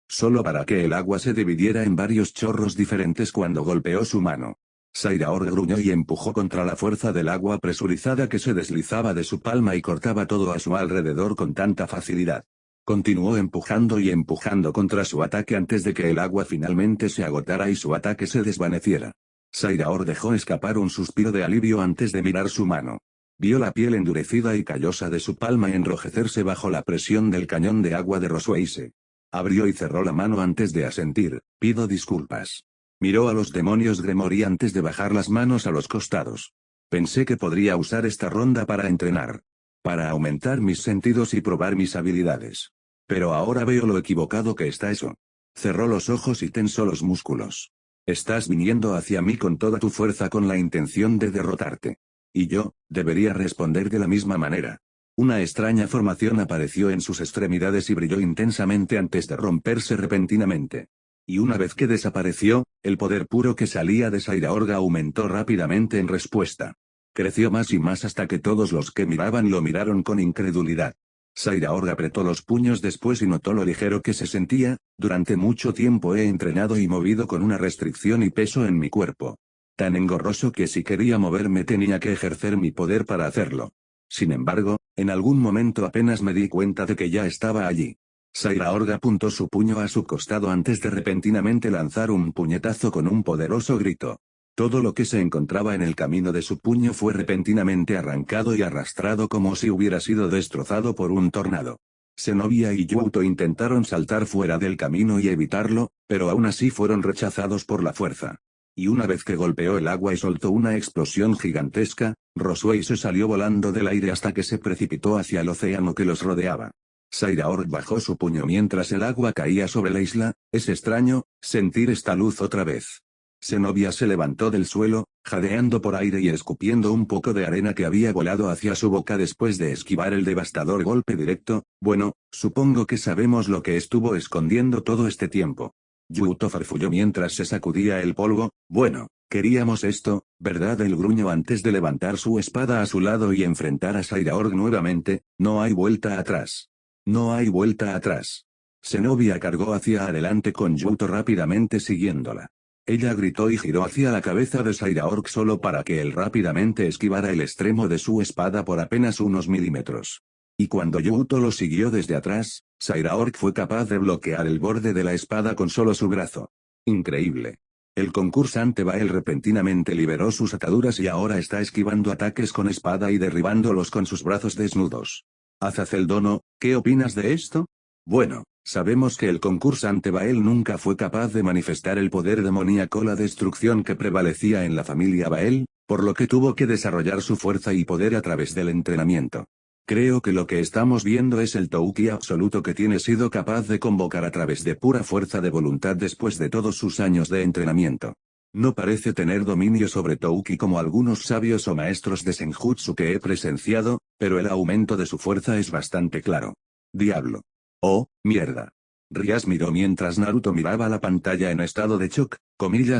Solo para que el agua se dividiera en varios chorros diferentes cuando golpeó su mano. Sairaorg gruñó y empujó contra la fuerza del agua presurizada que se deslizaba de su palma y cortaba todo a su alrededor con tanta facilidad. Continuó empujando y empujando contra su ataque antes de que el agua finalmente se agotara y su ataque se desvaneciera. Sairaorg dejó escapar un suspiro de alivio antes de mirar su mano. Vio la piel endurecida y callosa de su palma enrojecerse bajo la presión del cañón de agua de Rosweise. Abrió y cerró la mano antes de asentir, pido disculpas. Miró a los demonios Gremori antes de bajar las manos a los costados. Pensé que podría usar esta ronda para entrenar. Para aumentar mis sentidos y probar mis habilidades. Pero ahora veo lo equivocado que está eso. Cerró los ojos y tensó los músculos. Estás viniendo hacia mí con toda tu fuerza con la intención de derrotarte. Y yo, debería responder de la misma manera. Una extraña formación apareció en sus extremidades y brilló intensamente antes de romperse repentinamente. Y una vez que desapareció, el poder puro que salía de Sairaorg aumentó rápidamente en respuesta. Creció más y más hasta que todos los que miraban lo miraron con incredulidad. Sairaorg apretó los puños después y notó lo ligero que se sentía, durante mucho tiempo he entrenado y movido con una restricción y peso en mi cuerpo. Tan engorroso que si quería moverme tenía que ejercer mi poder para hacerlo. Sin embargo, en algún momento apenas me di cuenta de que ya estaba allí. Sairaorg apuntó su puño a su costado antes de repentinamente lanzar un puñetazo con un poderoso grito. Todo lo que se encontraba en el camino de su puño fue repentinamente arrancado y arrastrado como si hubiera sido destrozado por un tornado. Zenobia y Yuto intentaron saltar fuera del camino y evitarlo, pero aún así fueron rechazados por la fuerza. Y una vez que golpeó el agua y soltó una explosión gigantesca, Rosweise salió volando del aire hasta que se precipitó hacia el océano que los rodeaba. Sairaorg bajó su puño mientras el agua caía sobre la isla, es extraño, sentir esta luz otra vez. Zenobia se levantó del suelo, jadeando por aire y escupiendo un poco de arena que había volado hacia su boca después de esquivar el devastador golpe directo. Bueno, supongo que sabemos lo que estuvo escondiendo todo este tiempo. Yuto farfulló mientras se sacudía el polvo. Bueno, queríamos esto, ¿verdad? El gruñó antes de levantar su espada a su lado y enfrentar a Sairaorg nuevamente. No hay vuelta atrás. No hay vuelta atrás. Zenobia cargó hacia adelante con Yuto rápidamente siguiéndola. Ella gritó y giró hacia la cabeza de Sairaorg solo para que él rápidamente esquivara el extremo de su espada por apenas unos milímetros. Y cuando Yuto lo siguió desde atrás, Sairaorg fue capaz de bloquear el borde de la espada con solo su brazo. Increíble. El concursante Bael repentinamente liberó sus ataduras y ahora está esquivando ataques con espada y derribándolos con sus brazos desnudos. Azazeldono, ¿qué opinas de esto? Bueno, sabemos que el concursante Bael nunca fue capaz de manifestar el poder demoníaco, la destrucción que prevalecía en la familia Bael, por lo que tuvo que desarrollar su fuerza y poder a través del entrenamiento. Creo que lo que estamos viendo es el Touki absoluto que tiene sido capaz de convocar a través de pura fuerza de voluntad después de todos sus años de entrenamiento. No parece tener dominio sobre Touki como algunos sabios o maestros de Senjutsu que he presenciado, pero el aumento de su fuerza es bastante claro. Diablo. Oh, mierda. Rias miró mientras Naruto miraba la pantalla en estado de shock.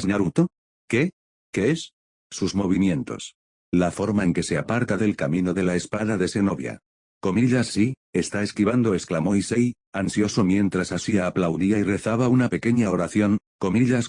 ¿Naruto? ¿Qué? ¿Qué es? Sus movimientos. La forma en que se aparta del camino de la espada de Zenobia. Sí, está esquivando, exclamó Issei, ansioso mientras Asia aplaudía y rezaba una pequeña oración.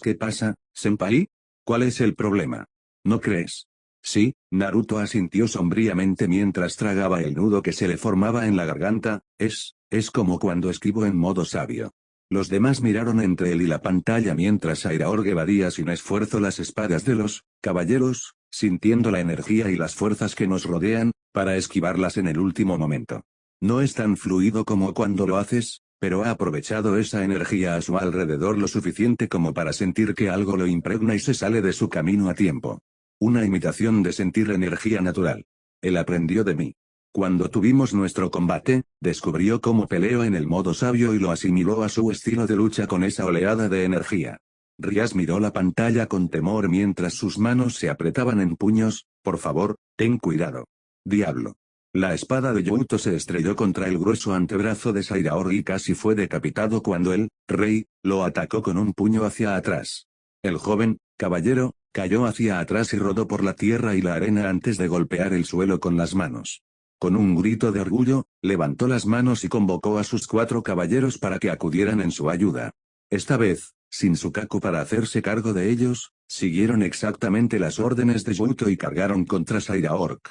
¿Qué pasa, senpai? ¿Cuál es el problema? ¿No crees? Sí, Naruto asintió sombríamente mientras tragaba el nudo que se le formaba en la garganta. Es como cuando esquivo en modo sabio. Los demás miraron entre él y la pantalla mientras Sairaorg evadía sin esfuerzo las espadas de los caballeros, sintiendo la energía y las fuerzas que nos rodean, para esquivarlas en el último momento. No es tan fluido como cuando lo haces, pero ha aprovechado esa energía a su alrededor lo suficiente como para sentir que algo lo impregna y se sale de su camino a tiempo. Una imitación de sentir energía natural. Él aprendió de mí. Cuando tuvimos nuestro combate, descubrió cómo peleo en el modo sabio y lo asimiló a su estilo de lucha con esa oleada de energía. Rias miró la pantalla con temor mientras sus manos se apretaban en puños. Por favor, ten cuidado. Diablo. La espada de Yuto se estrelló contra el grueso antebrazo de Sairaorg y casi fue decapitado cuando el rey lo atacó con un puño hacia atrás. El joven caballero cayó hacia atrás y rodó por la tierra y la arena antes de golpear el suelo con las manos. Con un grito de orgullo, levantó las manos y convocó a sus 4 caballeros para que acudieran en su ayuda. Esta vez, sin Sukaku para hacerse cargo de ellos, siguieron exactamente las órdenes de Yuto y cargaron contra Sairaorg.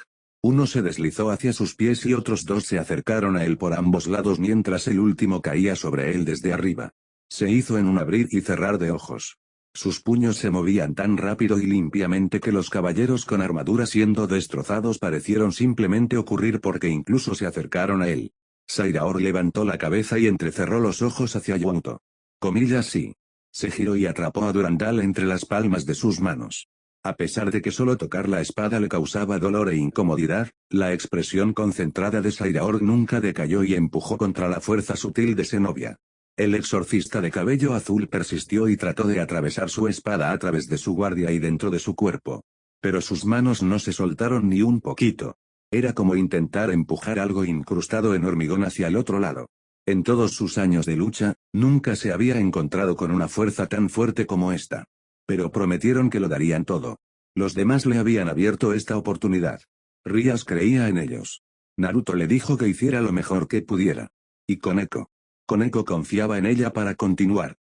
Uno se deslizó hacia sus pies y otros 2 se acercaron a él por ambos lados mientras el último caía sobre él desde arriba. Se hizo en un abrir y cerrar de ojos. Sus puños se movían tan rápido y limpiamente que los caballeros con armadura siendo destrozados parecieron simplemente ocurrir porque incluso se acercaron a él. Sairaorg levantó la cabeza y entrecerró los ojos hacia Yuto. Sí. Se giró y atrapó a Durandal entre las palmas de sus manos. A pesar de que solo tocar la espada le causaba dolor e incomodidad, la expresión concentrada de Sairaorg nunca decayó y empujó contra la fuerza sutil de Zenobia. El exorcista de cabello azul persistió y trató de atravesar su espada a través de su guardia y dentro de su cuerpo. Pero sus manos no se soltaron ni un poquito. Era como intentar empujar algo incrustado en hormigón hacia el otro lado. En todos sus años de lucha, nunca se había encontrado con una fuerza tan fuerte como esta. Pero prometieron que lo darían todo. Los demás le habían abierto esta oportunidad. Rias creía en ellos. Naruto le dijo que hiciera lo mejor que pudiera. Y Koneko confiaba en ella para continuar.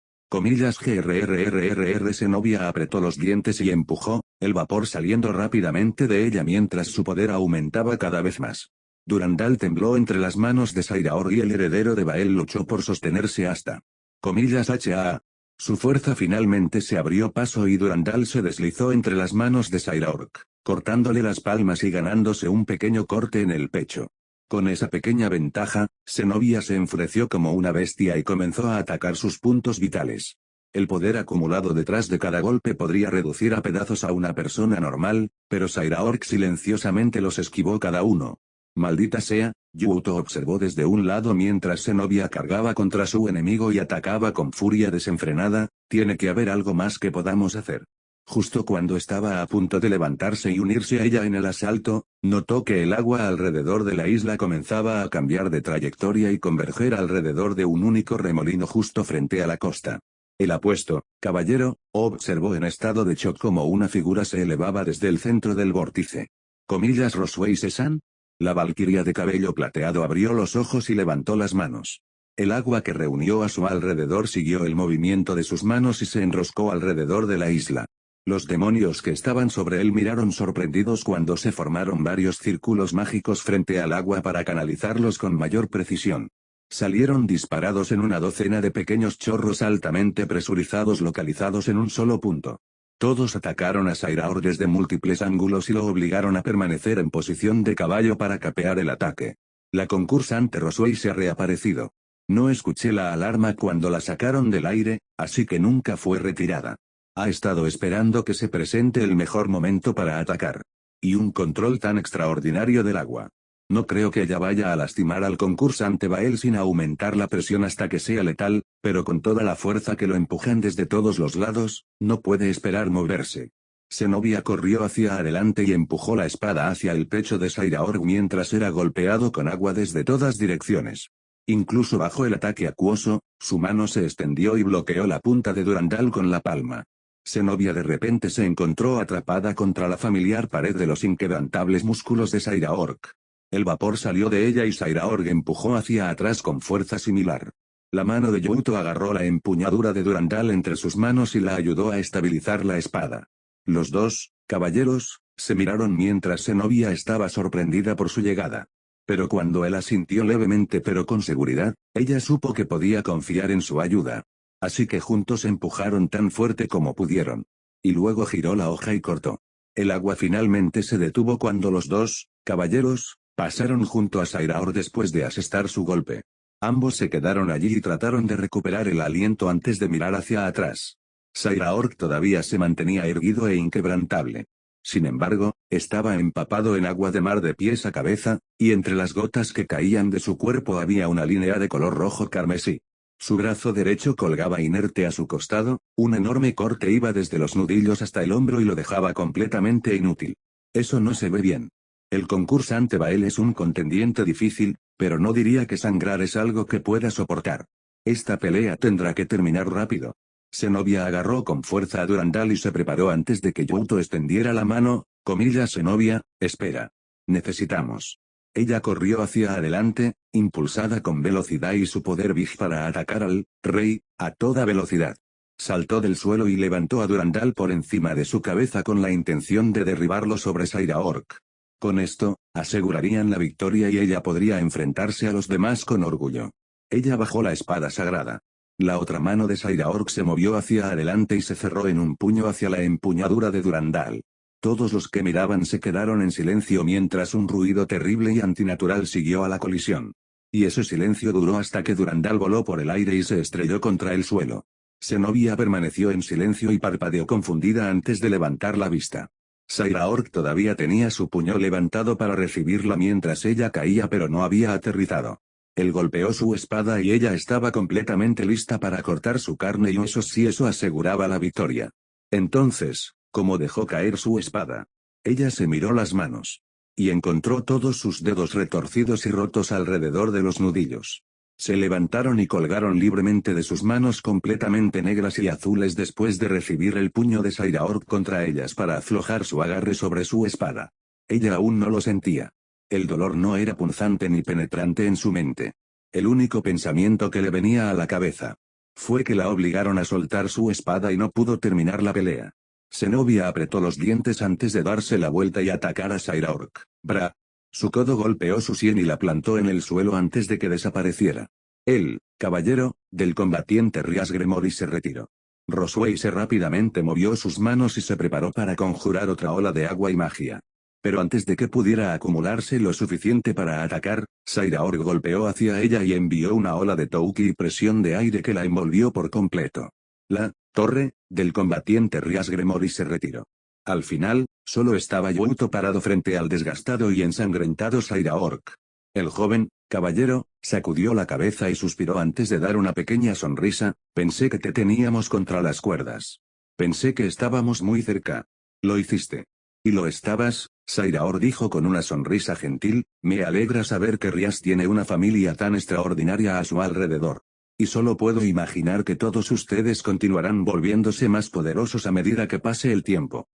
Zenobia apretó los dientes y empujó, el vapor saliendo rápidamente de ella mientras su poder aumentaba cada vez más. Durandal tembló entre las manos de Sairaorg y el heredero de Bael luchó por sostenerse hasta. HA. Su fuerza finalmente se abrió paso y Durandal se deslizó entre las manos de Sairaorg, cortándole las palmas y ganándose un pequeño corte en el pecho. Con esa pequeña ventaja, Zenobia se enfureció como una bestia y comenzó a atacar sus puntos vitales. El poder acumulado detrás de cada golpe podría reducir a pedazos a una persona normal, pero Sairaorg silenciosamente los esquivó cada uno. Maldita sea, Yuto observó desde un lado mientras Zenobia cargaba contra su enemigo y atacaba con furia desenfrenada. Tiene que haber algo más que podamos hacer. Justo cuando estaba a punto de levantarse y unirse a ella en el asalto, notó que el agua alrededor de la isla comenzaba a cambiar de trayectoria y converger alrededor de un único remolino justo frente a la costa. El apuesto caballero observó en estado de shock como una figura se elevaba desde el centro del vórtice. Roswell Sesan. La valquiria de cabello plateado abrió los ojos y levantó las manos. El agua que reunió a su alrededor siguió el movimiento de sus manos y se enroscó alrededor de la isla. Los demonios que estaban sobre él miraron sorprendidos cuando se formaron varios círculos mágicos frente al agua para canalizarlos con mayor precisión. Salieron disparados en una docena de pequeños chorros altamente presurizados localizados en un solo punto. Todos atacaron a Sairaor desde múltiples ángulos y lo obligaron a permanecer en posición de caballo para capear el ataque. La concursante Roswell se ha reaparecido. No escuché la alarma cuando la sacaron del aire, así que nunca fue retirada. Ha estado esperando que se presente el mejor momento para atacar. Y un control tan extraordinario del agua. No creo que ella vaya a lastimar al concursante Bael sin aumentar la presión hasta que sea letal, pero con toda la fuerza que lo empujan desde todos los lados, no puede esperar moverse. Zenobia corrió hacia adelante y empujó la espada hacia el pecho de Sairaorg mientras era golpeado con agua desde todas direcciones. Incluso bajo el ataque acuoso, su mano se extendió y bloqueó la punta de Durandal con la palma. Zenobia de repente se encontró atrapada contra la familiar pared de los inquebrantables músculos de Sairaorg. El vapor salió de ella y Sairaorg empujó hacia atrás con fuerza similar. La mano de Youto agarró la empuñadura de Durandal entre sus manos y la ayudó a estabilizar la espada. Los dos, caballeros, se miraron mientras Zenobia estaba sorprendida por su llegada. Pero cuando él asintió levemente pero con seguridad, ella supo que podía confiar en su ayuda. Así que juntos empujaron tan fuerte como pudieron. Y luego giró la hoja y cortó. El agua finalmente se detuvo cuando los dos, caballeros, pasaron junto a Sairaor después de asestar su golpe. Ambos se quedaron allí y trataron de recuperar el aliento antes de mirar hacia atrás. Sairaor todavía se mantenía erguido e inquebrantable. Sin embargo, estaba empapado en agua de mar de pies a cabeza, y entre las gotas que caían de su cuerpo había una línea de color rojo carmesí. Su brazo derecho colgaba inerte a su costado, un enorme corte iba desde los nudillos hasta el hombro y lo dejaba completamente inútil. Eso no se ve bien. El concursante Bael es un contendiente difícil, pero no diría que sangrar es algo que pueda soportar. Esta pelea tendrá que terminar rápido. Zenobia agarró con fuerza a Durandal y se preparó antes de que Youto extendiera la mano. Zenobia, espera. Necesitamos. Ella corrió hacia adelante, impulsada con velocidad y su poder Big para atacar al rey, a toda velocidad. Saltó del suelo y levantó a Durandal por encima de su cabeza con la intención de derribarlo sobre Sairaorg. Con esto, asegurarían la victoria y ella podría enfrentarse a los demás con orgullo. Ella bajó la espada sagrada. La otra mano de Sairaorg se movió hacia adelante y se cerró en un puño hacia la empuñadura de Durandal. Todos los que miraban se quedaron en silencio mientras un ruido terrible y antinatural siguió a la colisión. Y ese silencio duró hasta que Durandal voló por el aire y se estrelló contra el suelo. Zenobia permaneció en silencio y parpadeó confundida antes de levantar la vista. Sairaorg todavía tenía su puño levantado para recibirla mientras ella caía pero no había aterrizado. Él golpeó su espada y ella estaba completamente lista para cortar su carne y eso aseguraba la victoria. Entonces, ¿cómo dejó caer su espada? Ella se miró las manos. Y encontró todos sus dedos retorcidos y rotos alrededor de los nudillos. Se levantaron y colgaron libremente de sus manos completamente negras y azules después de recibir el puño de Sairaorg contra ellas para aflojar su agarre sobre su espada. Ella aún no lo sentía. El dolor no era punzante ni penetrante en su mente. El único pensamiento que le venía a la cabeza fue que la obligaron a soltar su espada y no pudo terminar la pelea. Zenobia apretó los dientes antes de darse la vuelta y atacar a Sairaorg. Bra. Su codo golpeó su sien y la plantó en el suelo antes de que desapareciera. El caballero del combatiente Rias Gremory se retiró. Roswell se rápidamente movió sus manos y se preparó para conjurar otra ola de agua y magia. Pero antes de que pudiera acumularse lo suficiente para atacar, Sairaorg golpeó hacia ella y envió una ola de touki y presión de aire que la envolvió por completo. La torre del combatiente Rias Gremory se retiró. Al final, solo estaba Youto parado frente al desgastado y ensangrentado Sairaorg. El joven caballero sacudió la cabeza y suspiró antes de dar una pequeña sonrisa. Pensé que te teníamos contra las cuerdas. Pensé que estábamos muy cerca. Lo hiciste. Y lo estabas, Sairaor dijo con una sonrisa gentil, me alegra saber que Rias tiene una familia tan extraordinaria a su alrededor. Y solo puedo imaginar que todos ustedes continuarán volviéndose más poderosos a medida que pase el tiempo.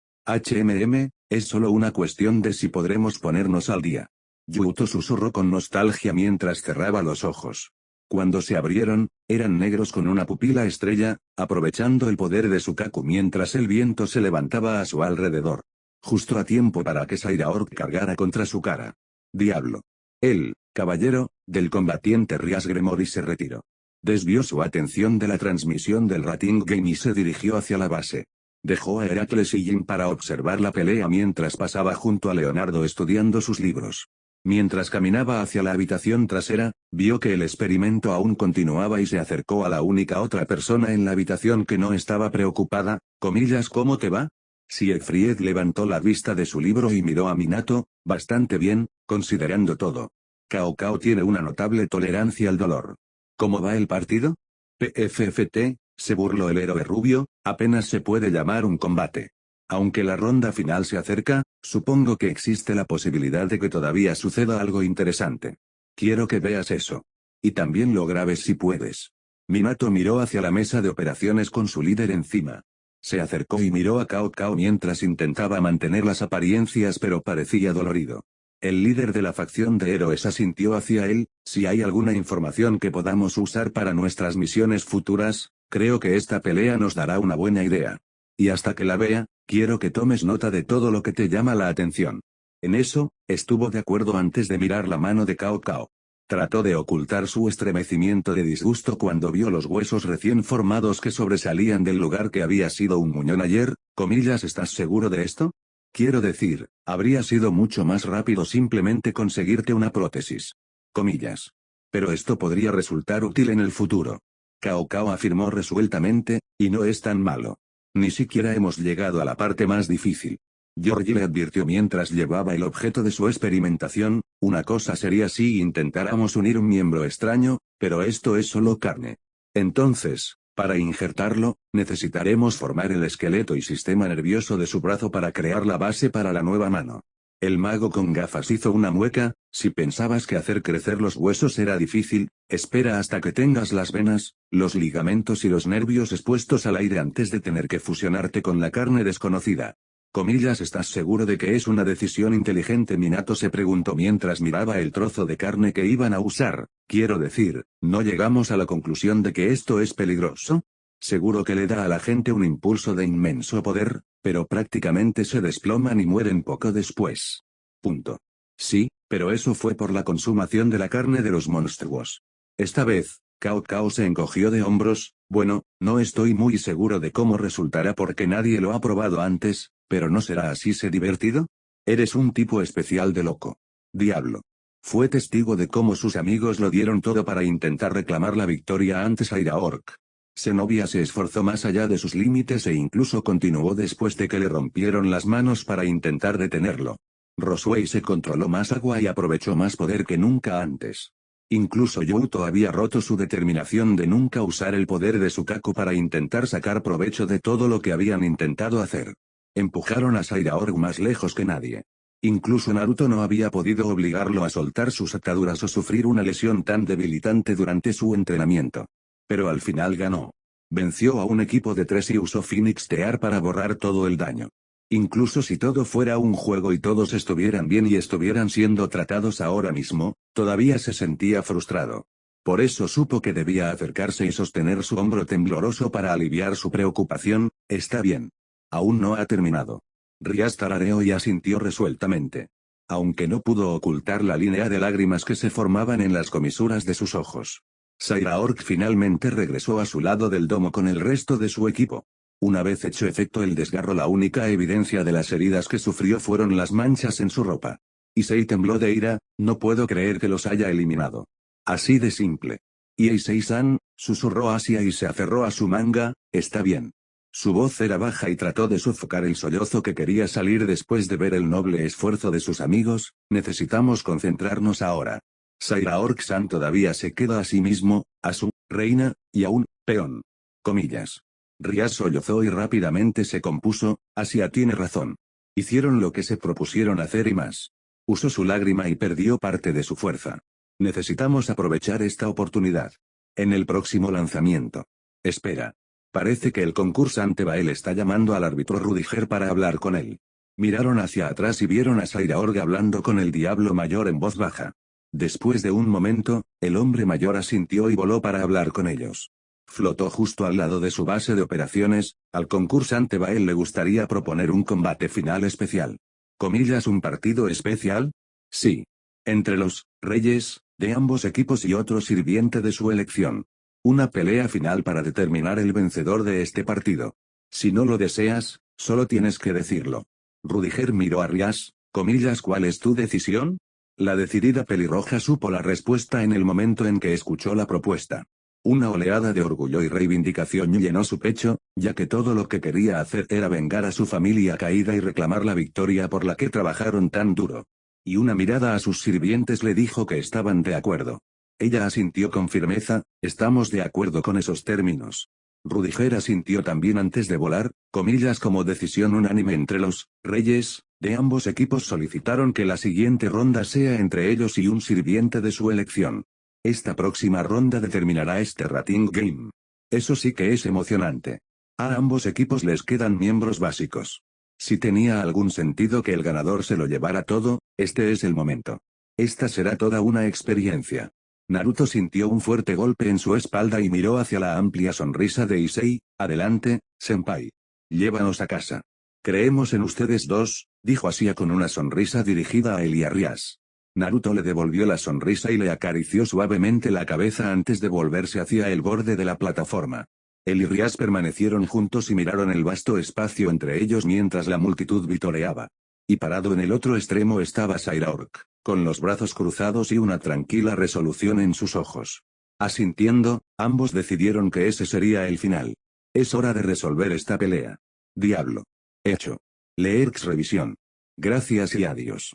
Es solo una cuestión de si podremos ponernos al día. Yuto susurró con nostalgia mientras cerraba los ojos. Cuando se abrieron, eran negros con una pupila estrella, aprovechando el poder de su Kaku mientras el viento se levantaba a su alrededor. Justo a tiempo para que Sairaor cargara contra su cara. Diablo. El caballero, del combatiente Rias Gremory se retiró. Desvió su atención de la transmisión del Rating Game y se dirigió hacia la base. Dejó a Heracles y Jin para observar la pelea mientras pasaba junto a Leonardo estudiando sus libros. Mientras caminaba hacia la habitación trasera, vio que el experimento aún continuaba y se acercó a la única otra persona en la habitación que no estaba preocupada, ¿cómo te va? Siegfried levantó la vista de su libro y miró a Minato, bastante bien, considerando todo. Cao Cao tiene una notable tolerancia al dolor. ¿Cómo va el partido? PFFT, se burló el héroe rubio, apenas se puede llamar un combate. Aunque la ronda final se acerca, supongo que existe la posibilidad de que todavía suceda algo interesante. Quiero que veas eso. Y también lo grabes si puedes. Minato miró hacia la mesa de operaciones con su líder encima. Se acercó y miró a Cao Cao mientras intentaba mantener las apariencias pero parecía dolorido. El líder de la facción de héroes asintió hacia él, si hay alguna información que podamos usar para nuestras misiones futuras, creo que esta pelea nos dará una buena idea. Y hasta que la vea, quiero que tomes nota de todo lo que te llama la atención. En eso, estuvo de acuerdo antes de mirar la mano de Cao Cao. Trató de ocultar su estremecimiento de disgusto cuando vio los huesos recién formados que sobresalían del lugar que había sido un muñón ayer, ¿estás seguro de esto? Quiero decir, habría sido mucho más rápido simplemente conseguirte una prótesis. Comillas. Pero esto podría resultar útil en el futuro. Cao Cao afirmó resueltamente, y no es tan malo. Ni siquiera hemos llegado a la parte más difícil. Georgie le advirtió mientras llevaba el objeto de su experimentación, una cosa sería si intentáramos unir un miembro extraño, pero esto es solo carne. Entonces, para injertarlo, necesitaremos formar el esqueleto y sistema nervioso de su brazo para crear la base para la nueva mano. El mago con gafas hizo una mueca, si pensabas que hacer crecer los huesos era difícil, espera hasta que tengas las venas, los ligamentos y los nervios expuestos al aire antes de tener que fusionarte con la carne desconocida. ¿Estás seguro de que es una decisión inteligente? Minato se preguntó mientras miraba el trozo de carne que iban a usar, quiero decir, ¿no llegamos a la conclusión de que esto es peligroso? Seguro que le da a la gente un impulso de inmenso poder, pero prácticamente se desploman y mueren poco después. Punto. Sí, pero eso fue por la consumación de la carne de los monstruos. Esta vez, Cao Cao se encogió de hombros, bueno, no estoy muy seguro de cómo resultará porque nadie lo ha probado antes, pero ¿no será así divertido? Eres un tipo especial de loco. Diablo. Fue testigo de cómo sus amigos lo dieron todo para intentar reclamar la victoria ante Sairaork. Zenobia se esforzó más allá de sus límites e incluso continuó después de que le rompieron las manos para intentar detenerlo. Rosway se controló más agua y aprovechó más poder que nunca antes. Incluso Youto había roto su determinación de nunca usar el poder de su Kaku para intentar sacar provecho de todo lo que habían intentado hacer. Empujaron a Sairaorg más lejos que nadie. Incluso Naruto no había podido obligarlo a soltar sus ataduras o sufrir una lesión tan debilitante durante su entrenamiento. Pero al final ganó. Venció a un equipo de 3 y usó Phoenix Tear para borrar todo el daño. Incluso si todo fuera un juego y todos estuvieran bien y estuvieran siendo tratados ahora mismo, todavía se sentía frustrado. Por eso supo que debía acercarse y sostener su hombro tembloroso para aliviar su preocupación, está bien. Aún no ha terminado. Rias tarareó y asintió resueltamente. Aunque no pudo ocultar la línea de lágrimas que se formaban en las comisuras de sus ojos. Sairaork finalmente regresó a su lado del domo con el resto de su equipo. Una vez hecho efecto el desgarro, la única evidencia de las heridas que sufrió fueron las manchas en su ropa. Issei tembló de ira, no puedo creer que los haya eliminado. Así de simple. Y Issei-san, susurró Asia y se aferró a su manga, está bien. Su voz era baja y trató de sofocar el sollozo que quería salir después de ver el noble esfuerzo de sus amigos, necesitamos concentrarnos ahora. Sairaork-san todavía se queda a sí mismo, a su reina, y a un peón. Comillas. Rias sollozó y rápidamente se compuso. Asia tiene razón. Hicieron lo que se propusieron hacer y más. Usó su lágrima y perdió parte de su fuerza. Necesitamos aprovechar esta oportunidad. En el próximo lanzamiento. Espera. Parece que el concursante Bael está llamando al árbitro Rudiger para hablar con él. Miraron hacia atrás y vieron a Sairaorg hablando con el Diablo Mayor en voz baja. Después de un momento, el hombre mayor asintió y voló para hablar con ellos. Flotó justo al lado de su base de operaciones. Al concursante Bael le gustaría proponer un combate final especial. ¿Comillas un partido especial? Sí. Entre los reyes de ambos equipos y otro sirviente de su elección. Una pelea final para determinar el vencedor de este partido. Si no lo deseas, solo tienes que decirlo. Rudiger miró a Rias. Comillas ¿cuál es tu decisión? La decidida pelirroja supo la respuesta en el momento en que escuchó la propuesta. Una oleada de orgullo y reivindicación llenó su pecho, ya que todo lo que quería hacer era vengar a su familia caída y reclamar la victoria por la que trabajaron tan duro. Y una mirada a sus sirvientes le dijo que estaban de acuerdo. Ella asintió con firmeza. Estamos de acuerdo con esos términos. Rudiger asintió también antes de volar. Comillas como decisión unánime entre los reyes de ambos equipos solicitaron que la siguiente ronda sea entre ellos y un sirviente de su elección. Esta próxima ronda determinará este rating game. Eso sí que es emocionante. A ambos equipos les quedan miembros básicos. Si tenía algún sentido que el ganador se lo llevara todo, este es el momento. Esta será toda una experiencia. Naruto sintió un fuerte golpe en su espalda y miró hacia la amplia sonrisa de Issei. Adelante, senpai. Llévanos a casa. Creemos en ustedes dos, dijo Asia con una sonrisa dirigida a él y a Rias. Naruto le devolvió la sonrisa y le acarició suavemente la cabeza antes de volverse hacia el borde de la plataforma. Él y Rias permanecieron juntos y miraron el vasto espacio entre ellos mientras la multitud vitoreaba. Y parado en el otro extremo estaba Sairaorg, con los brazos cruzados y una tranquila resolución en sus ojos. Asintiendo, ambos decidieron que ese sería el final. Es hora de resolver esta pelea. Diablo. Hecho. Leerx revisión. Gracias y adiós.